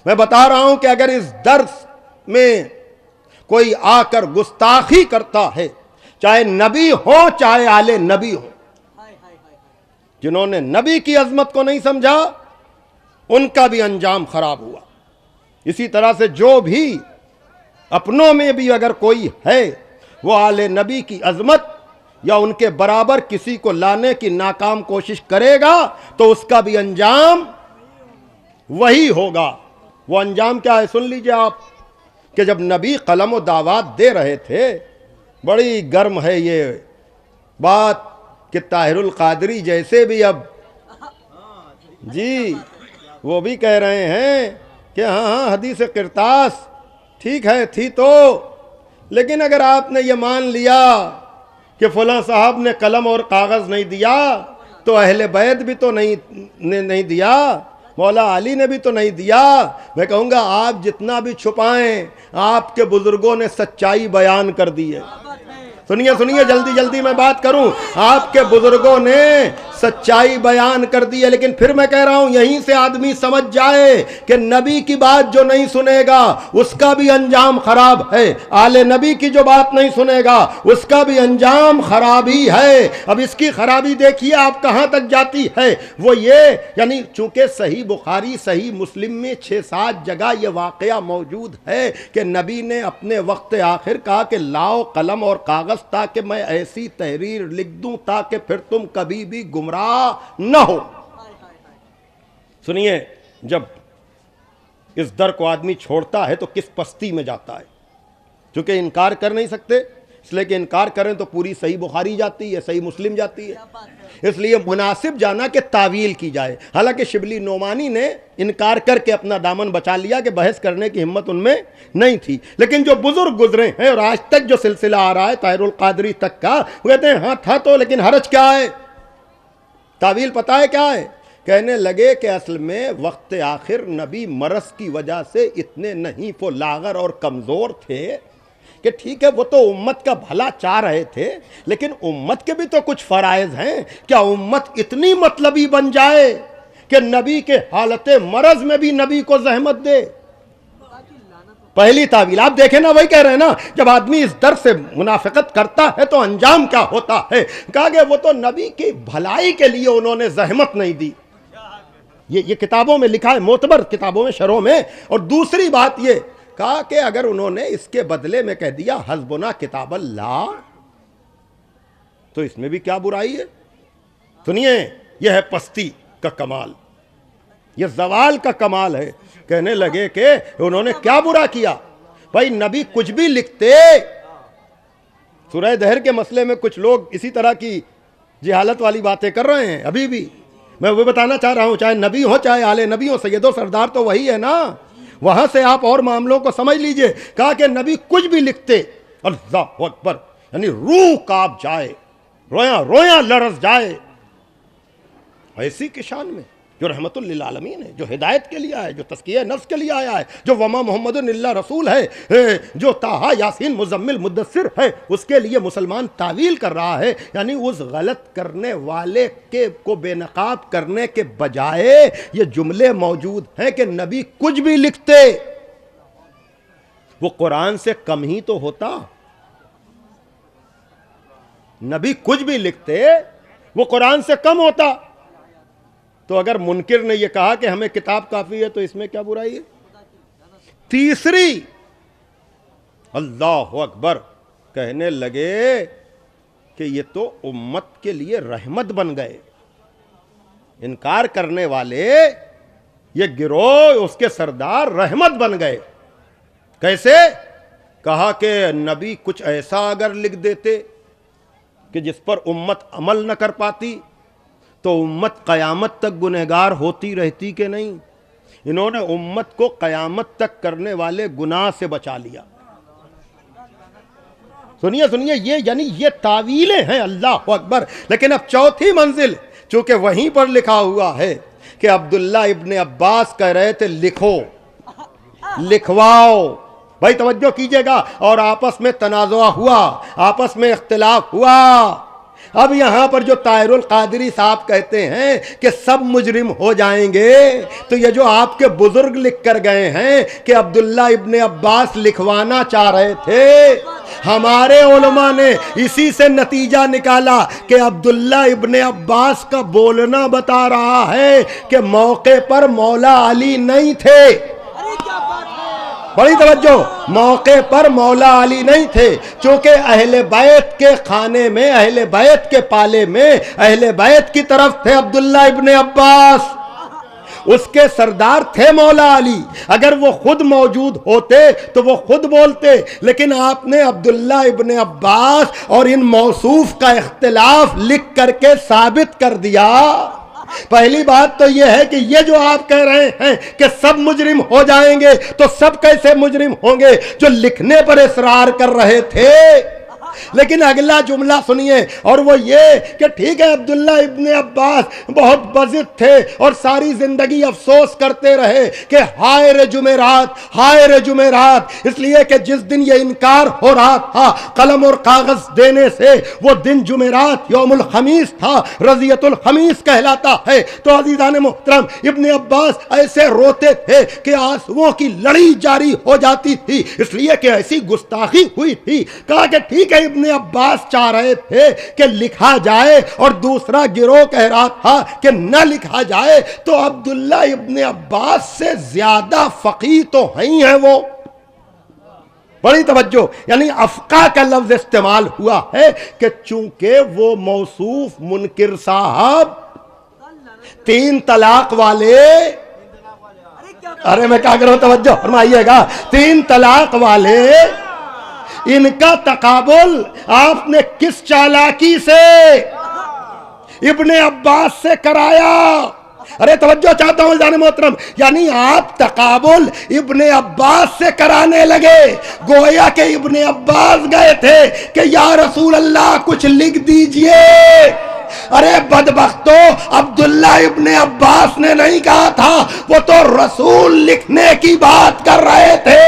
میں بتا رہا ہوں کہ اگر اس درس میں کوئی آ کر گستاخی کرتا ہے، چاہے نبی ہو چاہے آل نبی ہو، جنہوں نے نبی کی عظمت کو نہیں سمجھا ان کا بھی انجام خراب ہوا۔ اسی طرح سے جو بھی اپنوں میں بھی اگر کوئی ہے وہ آل نبی کی عظمت یا ان کے برابر کسی کو لانے کی ناکام کوشش کرے گا تو اس کا بھی انجام وہی ہوگا۔ وہ انجام کیا ہے سن لیجئے آپ، کہ جب نبی قلم و دعوات دے رہے تھے، بڑی گرم ہے یہ بات کہ طاہر القادری جیسے بھی اب جی وہ بھی کہہ رہے ہیں کہ ہاں حدیث قرطاس ٹھیک ہے تھی تو، لیکن اگر آپ نے یہ مان لیا کہ فلاں صاحب نے قلم اور کاغذ نہیں دیا تو اہل بیت بھی تو نہیں دیا، مولا علی نے بھی تو نہیں دیا۔ میں کہوں گا آپ جتنا بھی چھپائیں، آپ کے بزرگوں نے سچائی بیان کر دی ہے۔ سنیے جلدی میں بات کروں، آپ کے بزرگوں نے سچائی بیان کر دی ہے، لیکن پھر میں کہہ رہا ہوں یہیں سے آدمی سمجھ جائے کہ نبی کی بات جو نہیں سنے گا اس کا بھی انجام خراب ہے، آل نبی کی جو بات نہیں سنے گا اس کا بھی انجام خراب ہی ہے۔ اب اس کی خرابی دیکھیے آپ کہاں تک جاتی ہے، وہ یہ یعنی چونکہ صحیح بخاری صحیح مسلم میں 6-7 جگہ یہ واقعہ موجود ہے کہ نبی نے اپنے وقت آخر کہا کہ لاؤ قلم اور کاغذ تاکہ میں ایسی تحریر لکھ دوں تاکہ پھر تم کبھی بھی گمراہ نہ ہو۔ سنیے، جب اس در کو آدمی چھوڑتا ہے تو کس پستی میں جاتا ہے، چونکہ انکار کر نہیں سکتے اس لیے کہ انکار کریں تو پوری صحیح بخاری جاتی ہے، صحیح مسلم جاتی ہے، اس لیے مناسب جانا کہ تعویل کی جائے۔ حالانکہ شبلی نعمانی نے انکار کر کے اپنا دامن بچا لیا کہ بحث کرنے کی ہمت ان میں نہیں تھی، لیکن جو بزرگ گزرے ہیں اور آج تک جو سلسلہ آ رہا ہے طاہر القادری تک کا، وہ کہتے ہیں ہاں تھا تو، لیکن حرج کیا ہے؟ تعویل پتہ ہے کیا ہے؟ کہنے لگے کہ اصل میں وقت آخر نبی مرض کی وجہ سے اتنے نہیں وہ لاغر اور کمزور تھے کہ ٹھیک ہے وہ تو امت کا بھلا چاہ رہے تھے، لیکن امت کے بھی تو کچھ فرائض ہیں۔ کیا امت اتنی مطلبی بن جائے کہ نبی کے حالت مرض میں بھی نبی کو زحمت دے؟ پہلی تعویل آپ دیکھیں نا، وہی کہہ رہے ہیں نا، جب آدمی اس در سے منافقت کرتا ہے تو انجام کیا ہوتا ہے؟ کہا کہ وہ تو نبی کی بھلائی کے لیے انہوں نے زحمت نہیں دی۔ یہ کتابوں میں لکھا ہے، معتبر کتابوں میں، شرحوں میں۔ اور دوسری بات یہ کہا کہ اگر انہوں نے اس کے بدلے میں کہہ دیا حسبنا کتاب اللہ تو اس میں بھی کیا برائی ہے؟ سنیے، یہ ہے پستی کا کمال، یہ زوال کا کمال ہے۔ کہنے لگے کہ انہوں نے کیا برا کیا؟ بھائی نبی کچھ بھی لکھتے، سورہ دہر کے مسئلے میں کچھ لوگ اسی طرح کی جہالت والی باتیں کر رہے ہیں ابھی بھی۔ میں وہ بتانا چاہ رہا ہوں، چاہے نبی ہو چاہے آل نبی ہو، سید و سردار تو وہی ہے نا، وہاں سے آپ اور معاملوں کو سمجھ لیجئے۔ کہا کہ نبی کچھ بھی لکھتے، اللہ اکبر، یعنی روح کانپ جائے، رویاں لرز جائے، ایسی کی شان میں جو رحمت للعالمین ہے، جو ہدایت کے لیے آیا ہے، جو تزکیہ نفس کے لیے آیا ہے، جو وما محمد الا رسول ہے، جو طٰہٰ یاسین مزمل مدثر ہے، اس کے لیے مسلمان تعویل کر رہا ہے۔ یعنی اس غلط کرنے والے کو بے نقاب کرنے کے بجائے یہ جملے موجود ہیں کہ نبی کچھ بھی لکھتے وہ قرآن سے کم ہی تو ہوتا۔ نبی کچھ بھی لکھتے وہ قرآن سے کم ہوتا۔ تو اگر منکر نے یہ کہا کہ ہمیں کتاب کافی ہے تو اس میں کیا برائی ہے؟ تیسری، اللہ اکبر، کہنے لگے کہ یہ تو امت کے لیے رحمت بن گئے۔ انکار کرنے والے یہ گروہ، اس کے سردار رحمت بن گئے۔ کیسے؟ کہا کہ نبی کچھ ایسا اگر لکھ دیتے کہ جس پر امت عمل نہ کر پاتی تو امت قیامت تک گنہگار ہوتی رہتی کہ نہیں؟ انہوں نے امت کو قیامت تک کرنے والے گناہ سے بچا لیا. سنیے سنیے، یہ تعویلیں ہیں، اللہ اکبر. لیکن اب چوتھی منزل، چونکہ وہیں پر لکھا ہوا ہے کہ عبداللہ ابن عباس کہہ رہے تھے لکھو، لکھواؤ. بھائی توجہ کیجئے گا. اور آپس میں تنازع ہوا، آپس میں اختلاف ہوا. اب یہاں پر جو طاہر القادری صاحب کہتے ہیں کہ سب مجرم ہو جائیں گے، تو یہ جو آپ کے بزرگ لکھ کر گئے ہیں کہ عبداللہ ابن عباس لکھوانا چاہ رہے تھے، ہمارے علماء نے اسی سے نتیجہ نکالا کہ عبداللہ ابن عباس کا بولنا بتا رہا ہے کہ موقع پر مولا علی نہیں تھے. بڑی توجہ، موقع پر مولا علی نہیں تھے، چونکہ اہل بیت کے خانے میں، اہل بیت کے پالے میں، اہل بیت کی طرف تھے عبداللہ ابن عباس. اس کے سردار تھے مولا علی. اگر وہ خود موجود ہوتے تو وہ خود بولتے، لیکن آپ نے عبداللہ ابن عباس اور ان موصوف کا اختلاف لکھ کر کے ثابت کر دیا. پہلی بات تو یہ ہے کہ یہ جو آپ کہہ رہے ہیں کہ سب مجرم ہو جائیں گے، تو سب کیسے مجرم ہوں گے جو لکھنے پر اصرار کر رہے تھے. لیکن اگلا جملہ سنیے، اور وہ یہ کہ ٹھیک ہے عبداللہ ابن عباس بہت بزد تھے اور ساری زندگی افسوس کرتے رہے کہ ہائے رے جمعرات، ہائے رے جمعرات، اس لیے کہ جس دن یہ انکار ہو رہا تھا قلم اور کاغذ دینے سے، وہ دن جمعرات یوم الخمیس تھا، رضیت الخمیس کہلاتا ہے. تو عزیزان محترم، ابن عباس ایسے روتے تھے کہ آنسوؤں کی لڑی جاری ہو جاتی تھی، اس لیے کہ ایسی گستاخی ہوئی تھی. کہا کہ ٹھیک ہے ابن عباس چاہ رہے تھے کہ لکھا جائے اور دوسرا گروہ کہہ رہا تھا کہ نہ لکھا جائے، تو عبداللہ ابن عباس سے زیادہ فقیہ تو ہیں وہ. بڑی توجہ، یعنی افقہ کا لفظ استعمال ہوا ہے کہ چونکہ وہ موصوف منکر صاحب 3 طلاق والے، ارے میں کیا کروں، توجہ فرمائیے گا، 3 طلاق والے، ان کا تقابل آپ نے کس چالاکی سے ابن عباس سے کرایا. ارے توجہ چاہتا ہوں جان محترم، یعنی آپ تقابل ابن عباس سے کرانے لگے، گویا کہ ابن عباس گئے تھے کہ یا رسول اللہ کچھ لکھ دیجئے. ارے بدبختو، عبداللہ ابن عباس نے نہیں کہا تھا، وہ تو رسول لکھنے کی بات کر رہے تھے.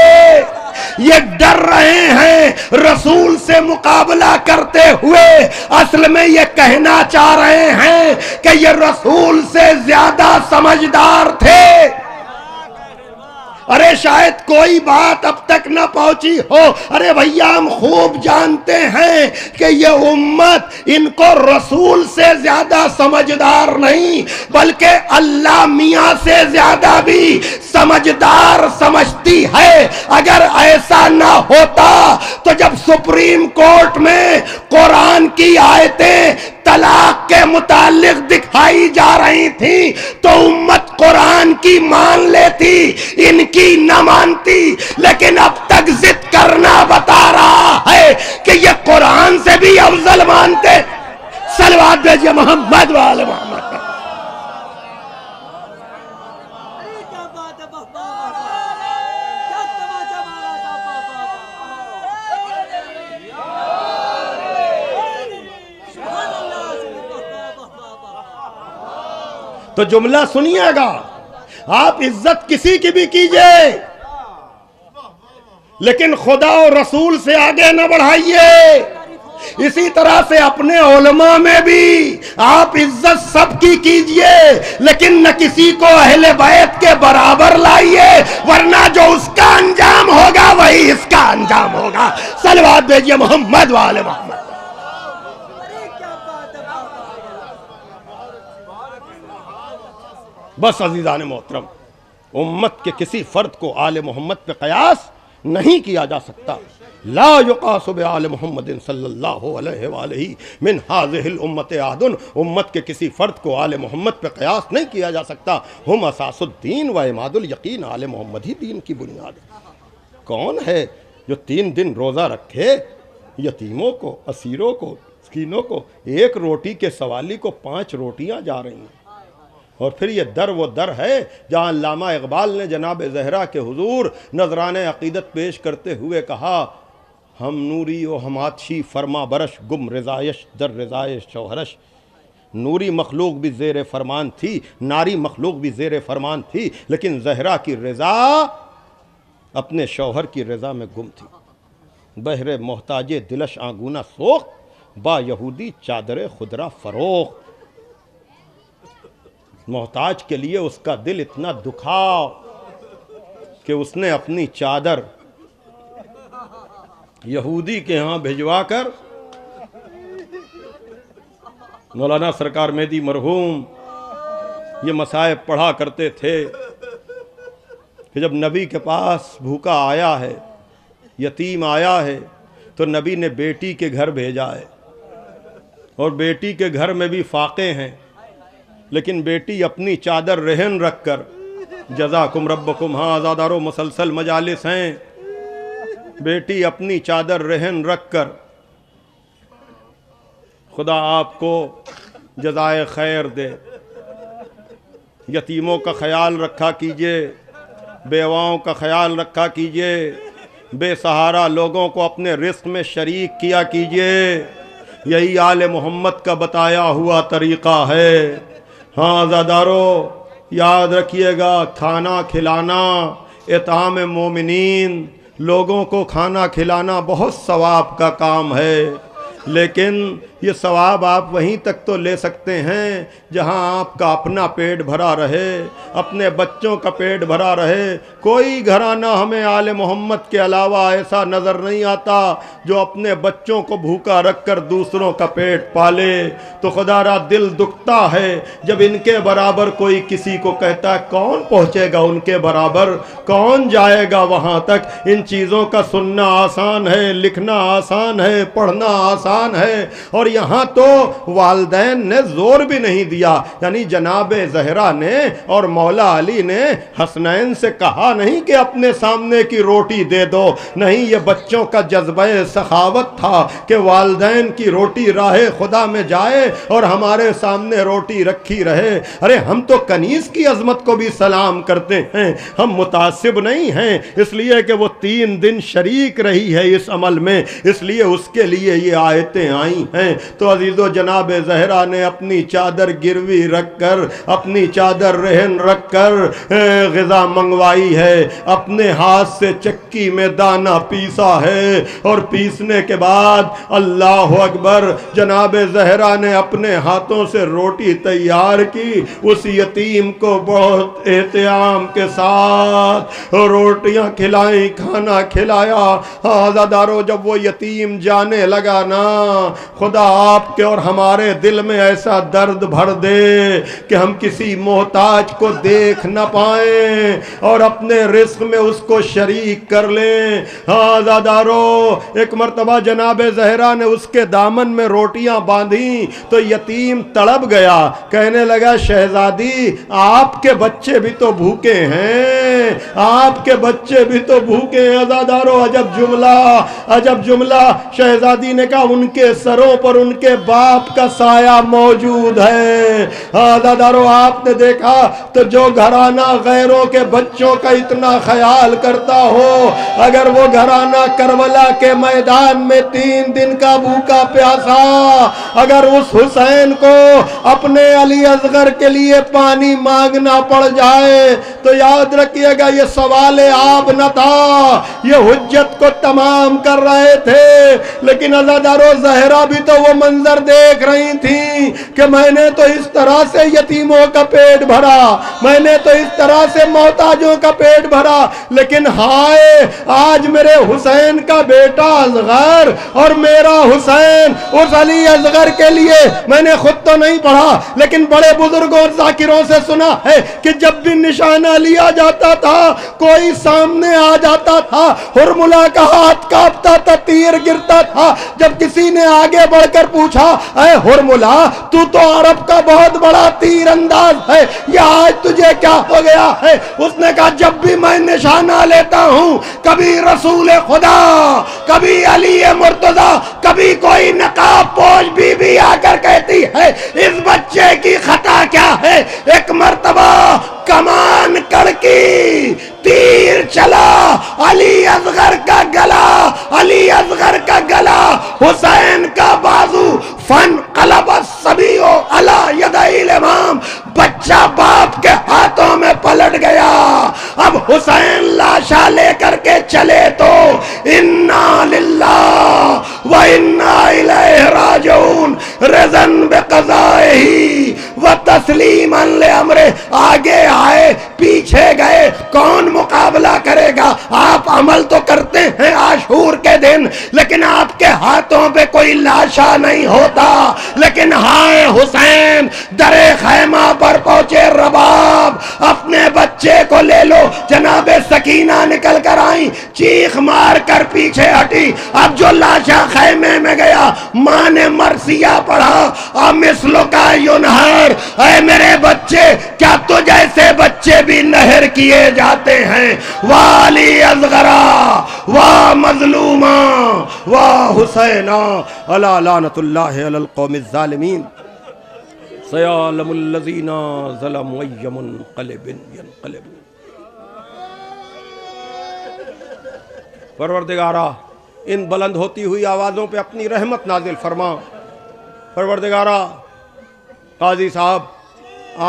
یہ ڈر رہے ہیں رسول سے مقابلہ کرتے ہوئے، اصل میں یہ کہنا چاہ رہے ہیں کہ یہ رسول سے زیادہ سمجھدار تھے. ارے شاید کوئی بات اب تک نہ پہنچی ہو. ارے بھیا ہم خوب جانتے ہیں کہ یہ امت ان کو رسول سے زیادہ سمجھدار نہیں بلکہ اللہ میاں سے زیادہ بھی سمجھدار سمجھتی ہے. اگر ایسا نہ ہوتا تو جب سپریم کورٹ میں قرآن کی آیتیں طلاق کے متعلق دکھائی جا رہی تھی تو امت قرآن کی مان لیتی، ان کی نہ مانتی. لیکن اب تک ضد کرنا بتا رہا ہے کہ یہ قرآن سے بھی افضل مانتے. صلوات بھیجئے محمد وآل محمد. تو جملہ سنیے گا، آپ عزت کسی کی بھی کیجئے لیکن خدا اور رسول سے آگے نہ بڑھائیے. اسی طرح سے اپنے علماء میں بھی آپ عزت سب کی کیجئے لیکن نہ کسی کو اہل بیت کے برابر لائیے، ورنہ جو اس کا انجام ہوگا وہی اس کا انجام ہوگا. صلوات بھیجئے محمد وآل محمد. بس عزیزان محترم، امت کے کسی فرد کو آل محمد پہ قیاس نہیں کیا جا سکتا. لا یقاس بآل محمد صلی اللہ علیہ وآلہ من هذه الامت احد. امت کے کسی فرد کو آل محمد پہ قیاس نہیں کیا جا سکتا. ہم اساس الدین و عماد الیقین. آل محمد ہی دین کی بنیاد ہے. کون ہے جو 3 دن روزہ رکھے، یتیموں کو، اسیروں کو مسکینوں کو ایک روٹی کے سوالی کو 5 روٹیاں جا رہی ہیں۔ اور پھر یہ در وہ در ہے جہاں علامہ اقبال نے جناب زہرا کے حضور نذران عقیدت پیش کرتے ہوئے کہا، ہم نوری و ہم آتشی فرما برش، گم رضایش در رضایش شوہرش۔ نوری مخلوق بھی زیر فرمان تھی، ناری مخلوق بھی زیر فرمان تھی، لیکن زہرا کی رضا اپنے شوہر کی رضا میں گم تھی۔ بہر محتاج دلش آنگونا سوخت، با یہودی چادر خدرا فروخت۔ محتاج کے لیے اس کا دل اتنا دکھا کہ اس نے اپنی چادر یہودی کے ہاں بھجوا کر، مولانا سرکار مہدی مرحوم یہ مصائب پڑھا کرتے تھے کہ جب نبی کے پاس بھوکا آیا ہے، یتیم آیا ہے، تو نبی نے بیٹی کے گھر بھیجا ہے، اور بیٹی کے گھر میں بھی فاقے ہیں، لیکن بیٹی اپنی چادر رہن رکھ کر، جزاکم ربکم، ہاں آزادارو مسلسل مجالس ہیں، بیٹی اپنی چادر رہن رکھ کر، خدا آپ کو جزائے خیر دے، یتیموں کا خیال رکھا کیجئے، بیواؤں کا خیال رکھا کیجئے، بے سہارا لوگوں کو اپنے رزق میں شریک کیا کیجئے، یہی آل محمد کا بتایا ہوا طریقہ ہے۔ ہاں عزادارو یاد رکھیے گا، کھانا کھلانا، اطعام مومنین، لوگوں کو کھانا کھلانا بہت ثواب کا کام ہے، لیکن یہ ثواب آپ وہیں تک تو لے سکتے ہیں جہاں آپ کا اپنا پیٹ بھرا رہے، اپنے بچوں کا پیٹ بھرا رہے۔ کوئی گھرانہ ہمیں آل محمد کے علاوہ ایسا نظر نہیں آتا جو اپنے بچوں کو بھوکا رکھ کر دوسروں کا پیٹ پالے۔ تو خدا را دل دکھتا ہے جب ان کے برابر کوئی کسی کو کہتا ہے، کون پہنچے گا ان کے برابر، کون جائے گا وہاں تک۔ ان چیزوں کا سننا آسان ہے، لکھنا آسان ہے، پڑھنا آسان ہے، اور یہاں تو والدین نے زور بھی نہیں دیا، یعنی جناب زہرا نے اور مولا علی نے حسنین سے کہا نہیں کہ اپنے سامنے کی روٹی دے دو، نہیں، یہ بچوں کا جذبہ سخاوت تھا کہ والدین کی روٹی راہ خدا میں جائے اور ہمارے سامنے روٹی رکھی رہے۔ ارے ہم تو کنیز کی عظمت کو بھی سلام کرتے ہیں، ہم متعصب نہیں ہیں، اس لیے کہ وہ 3 دن شریک رہی ہے اس عمل میں، اس لیے اس کے لیے یہ آیتیں آئی ہیں۔ تو عزیزو جناب زہرا نے اپنی چادر گروی رکھ کر، اپنی چادر رہن رکھ کر غذا منگوائی ہے، اپنے ہاتھ سے چکی میں دانہ پیسا ہے، اور پیسنے کے بعد اللہ اکبر، جناب زہرا نے اپنے ہاتھوں سے روٹی تیار کی، اس یتیم کو بہت احترام کے ساتھ روٹیاں کھلائیں، کھانا کھلایا۔ عزادارو جب وہ یتیم جانے لگا نا، خدا آپ کے اور ہمارے دل میں ایسا درد بھر دے کہ ہم کسی محتاج کو دیکھ نہ پائیں اور اپنے رزق میں اس کو شریک کر لیں۔ عزادارو ایک مرتبہ جناب زہرا نے اس کے دامن میں روٹیاں باندھی تو یتیم تڑپ گیا، کہنے لگا، شہزادی آپ کے بچے بھی تو بھوکے ہیں، آپ کے بچے بھی تو بھوکے ہیں۔ عزادارو عجب جملہ، عجب جملہ۔ شہزادی نے کہا، ان کے سروں پر ان کے باپ کا سایہ موجود ہے۔ عزادارو آپ نے دیکھا تو جو گھرانہ غیروں کے بچوں کا اتنا خیال کرتا ہو، اگر وہ گھرانہ کربلا کے میدان میں 3 دن کا بھوکا پیاسا، اگر اس حسین کو اپنے علی اصغر کے لیے پانی مانگنا پڑ جائے تو یاد رکھیے گا یہ سوال آب نہ تھا، یہ حجت کو تمام کر رہے تھے۔ لیکن عزادارو زہرا بھی تو وہ منظر دیکھ رہی تھی کہ میں نے تو اس طرح سے یتیموں کا پیٹ بھرا، میں نے تو اس طرح سے محتاجوں کا پیٹ بھرا، لیکن ہائے آج میرے حسین کا بیٹا اصغر اور میرا حسین، اس علی اصغر کے لیے میں نے خود تو نہیں پڑھا لیکن بڑے بزرگوں اور ذاکروں سے سنا ہے کہ جب بھی نشانہ لیا جاتا تھا، کوئی سامنے آ جاتا تھا، ہرملہ کا ہاتھ کانپتا تھا، تیر گرتا تھا، جب کسی نے آگے بڑھ کر پوچھا اے ہرملا تو تو عرب کا بہت بڑا تیر انداز ہے، یہ آج تجھے کیا ہو گیا ہے؟ اس نے کہا جب بھی میں نشانہ لیتا ہوں کبھی رسول خدا، کبھی علی مرتضیٰ، کبھی کوئی نقاب پوش بی بی آ کر کہتی ہے اس بچے کی خطا کیا ہے؟ ایک مرتبہ کمان کڑکی، تیر چلا، علی اصغر کا گلا، علی اصغر کا گلا، حسین کا بازو، فانقلب الصبی علی یدی الامام، بچہ باپ کے ہاتھوں میں پلٹ گیا۔ اب حسین لاشا لے کر کے چلے تو انا للہ و انا الیہ راجعون، رضن بقضائہ و تسلیما لامرہ، آگے آئے پیچھے گئے، کون مقابلہ کرے گا؟ آپ عمل تو کرتے ہیں عاشور کے دن، لیکن آپ کے ہاتھوں پہ کوئی لاشا نہیں ہوتا۔ لیکن ہائے حسین، در خیمہ پر پہنچے رباب، اپنے بچے کو لے لو۔ جناب سکینہ نکل کر آئیں، چیخ مار کر پیچھے ہٹی۔ اب جو لاشا خیمے میں گیا، ماں نے مرثیہ پڑھا، مثلو کا ینہر، اے میرے بچے کیا تو جیسے بچے بھی نہر کیے جاتے ہیں؟ والی اصغرا وا مظلوما وا حسینا الا لعنت اللہ علی القوم الظالمین، سیعلم الذین ظلموا ای منقلب ینقلبون۔ پروردگارا ان بلند ہوتی ہوئی آوازوں پہ اپنی رحمت نازل فرما۔ پروردگارا قاضی صاحب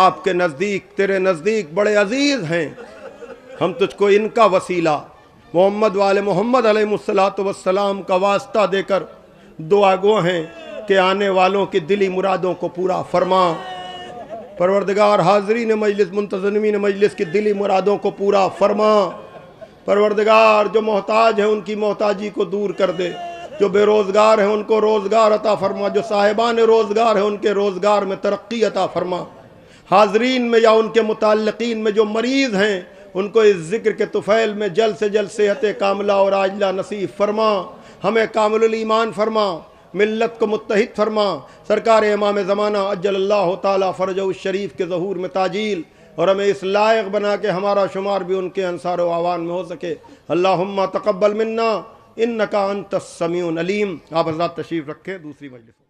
آپ کے نزدیک، تیرے نزدیک بڑے عزیز ہیں، ہم تجھ کو ان کا وسیلہ محمد وآل محمد علیہ السلام کا واسطہ دے کر دعا گو ہیں کہ آنے والوں کی دلی مرادوں کو پورا فرما۔ پروردگار حاضرین مجلس، منتظمین مجلس کی دلی مرادوں کو پورا فرما۔ پروردگار جو محتاج ہیں ان کی محتاجی کو دور کر دے، جو بے روزگار ہیں ان کو روزگار عطا فرما، جو صاحبان روزگار ہیں ان کے روزگار میں ترقی عطا فرما۔ حاضرین میں یا ان کے متعلقین میں جو مریض ہیں ان کو اس ذکر کے طفیل میں جلد سے جلد صحت کاملہ اور عاجلہ نصیب فرما۔ ہمیں کامل الایمان فرما، ملت کو متحد فرما، سرکار امام زمانہ عجل اللہ تعالی فرجہ الشریف کے ظہور میں تاجیل، اور ہمیں اس لائق بنا کہ ہمارا شمار بھی ان کے انصار و اعوان میں ہو سکے۔ اللہم تقبل منا انکا انت السمیع العلیم۔ آپ حضرات تشریف رکھیں دوسری مجلس۔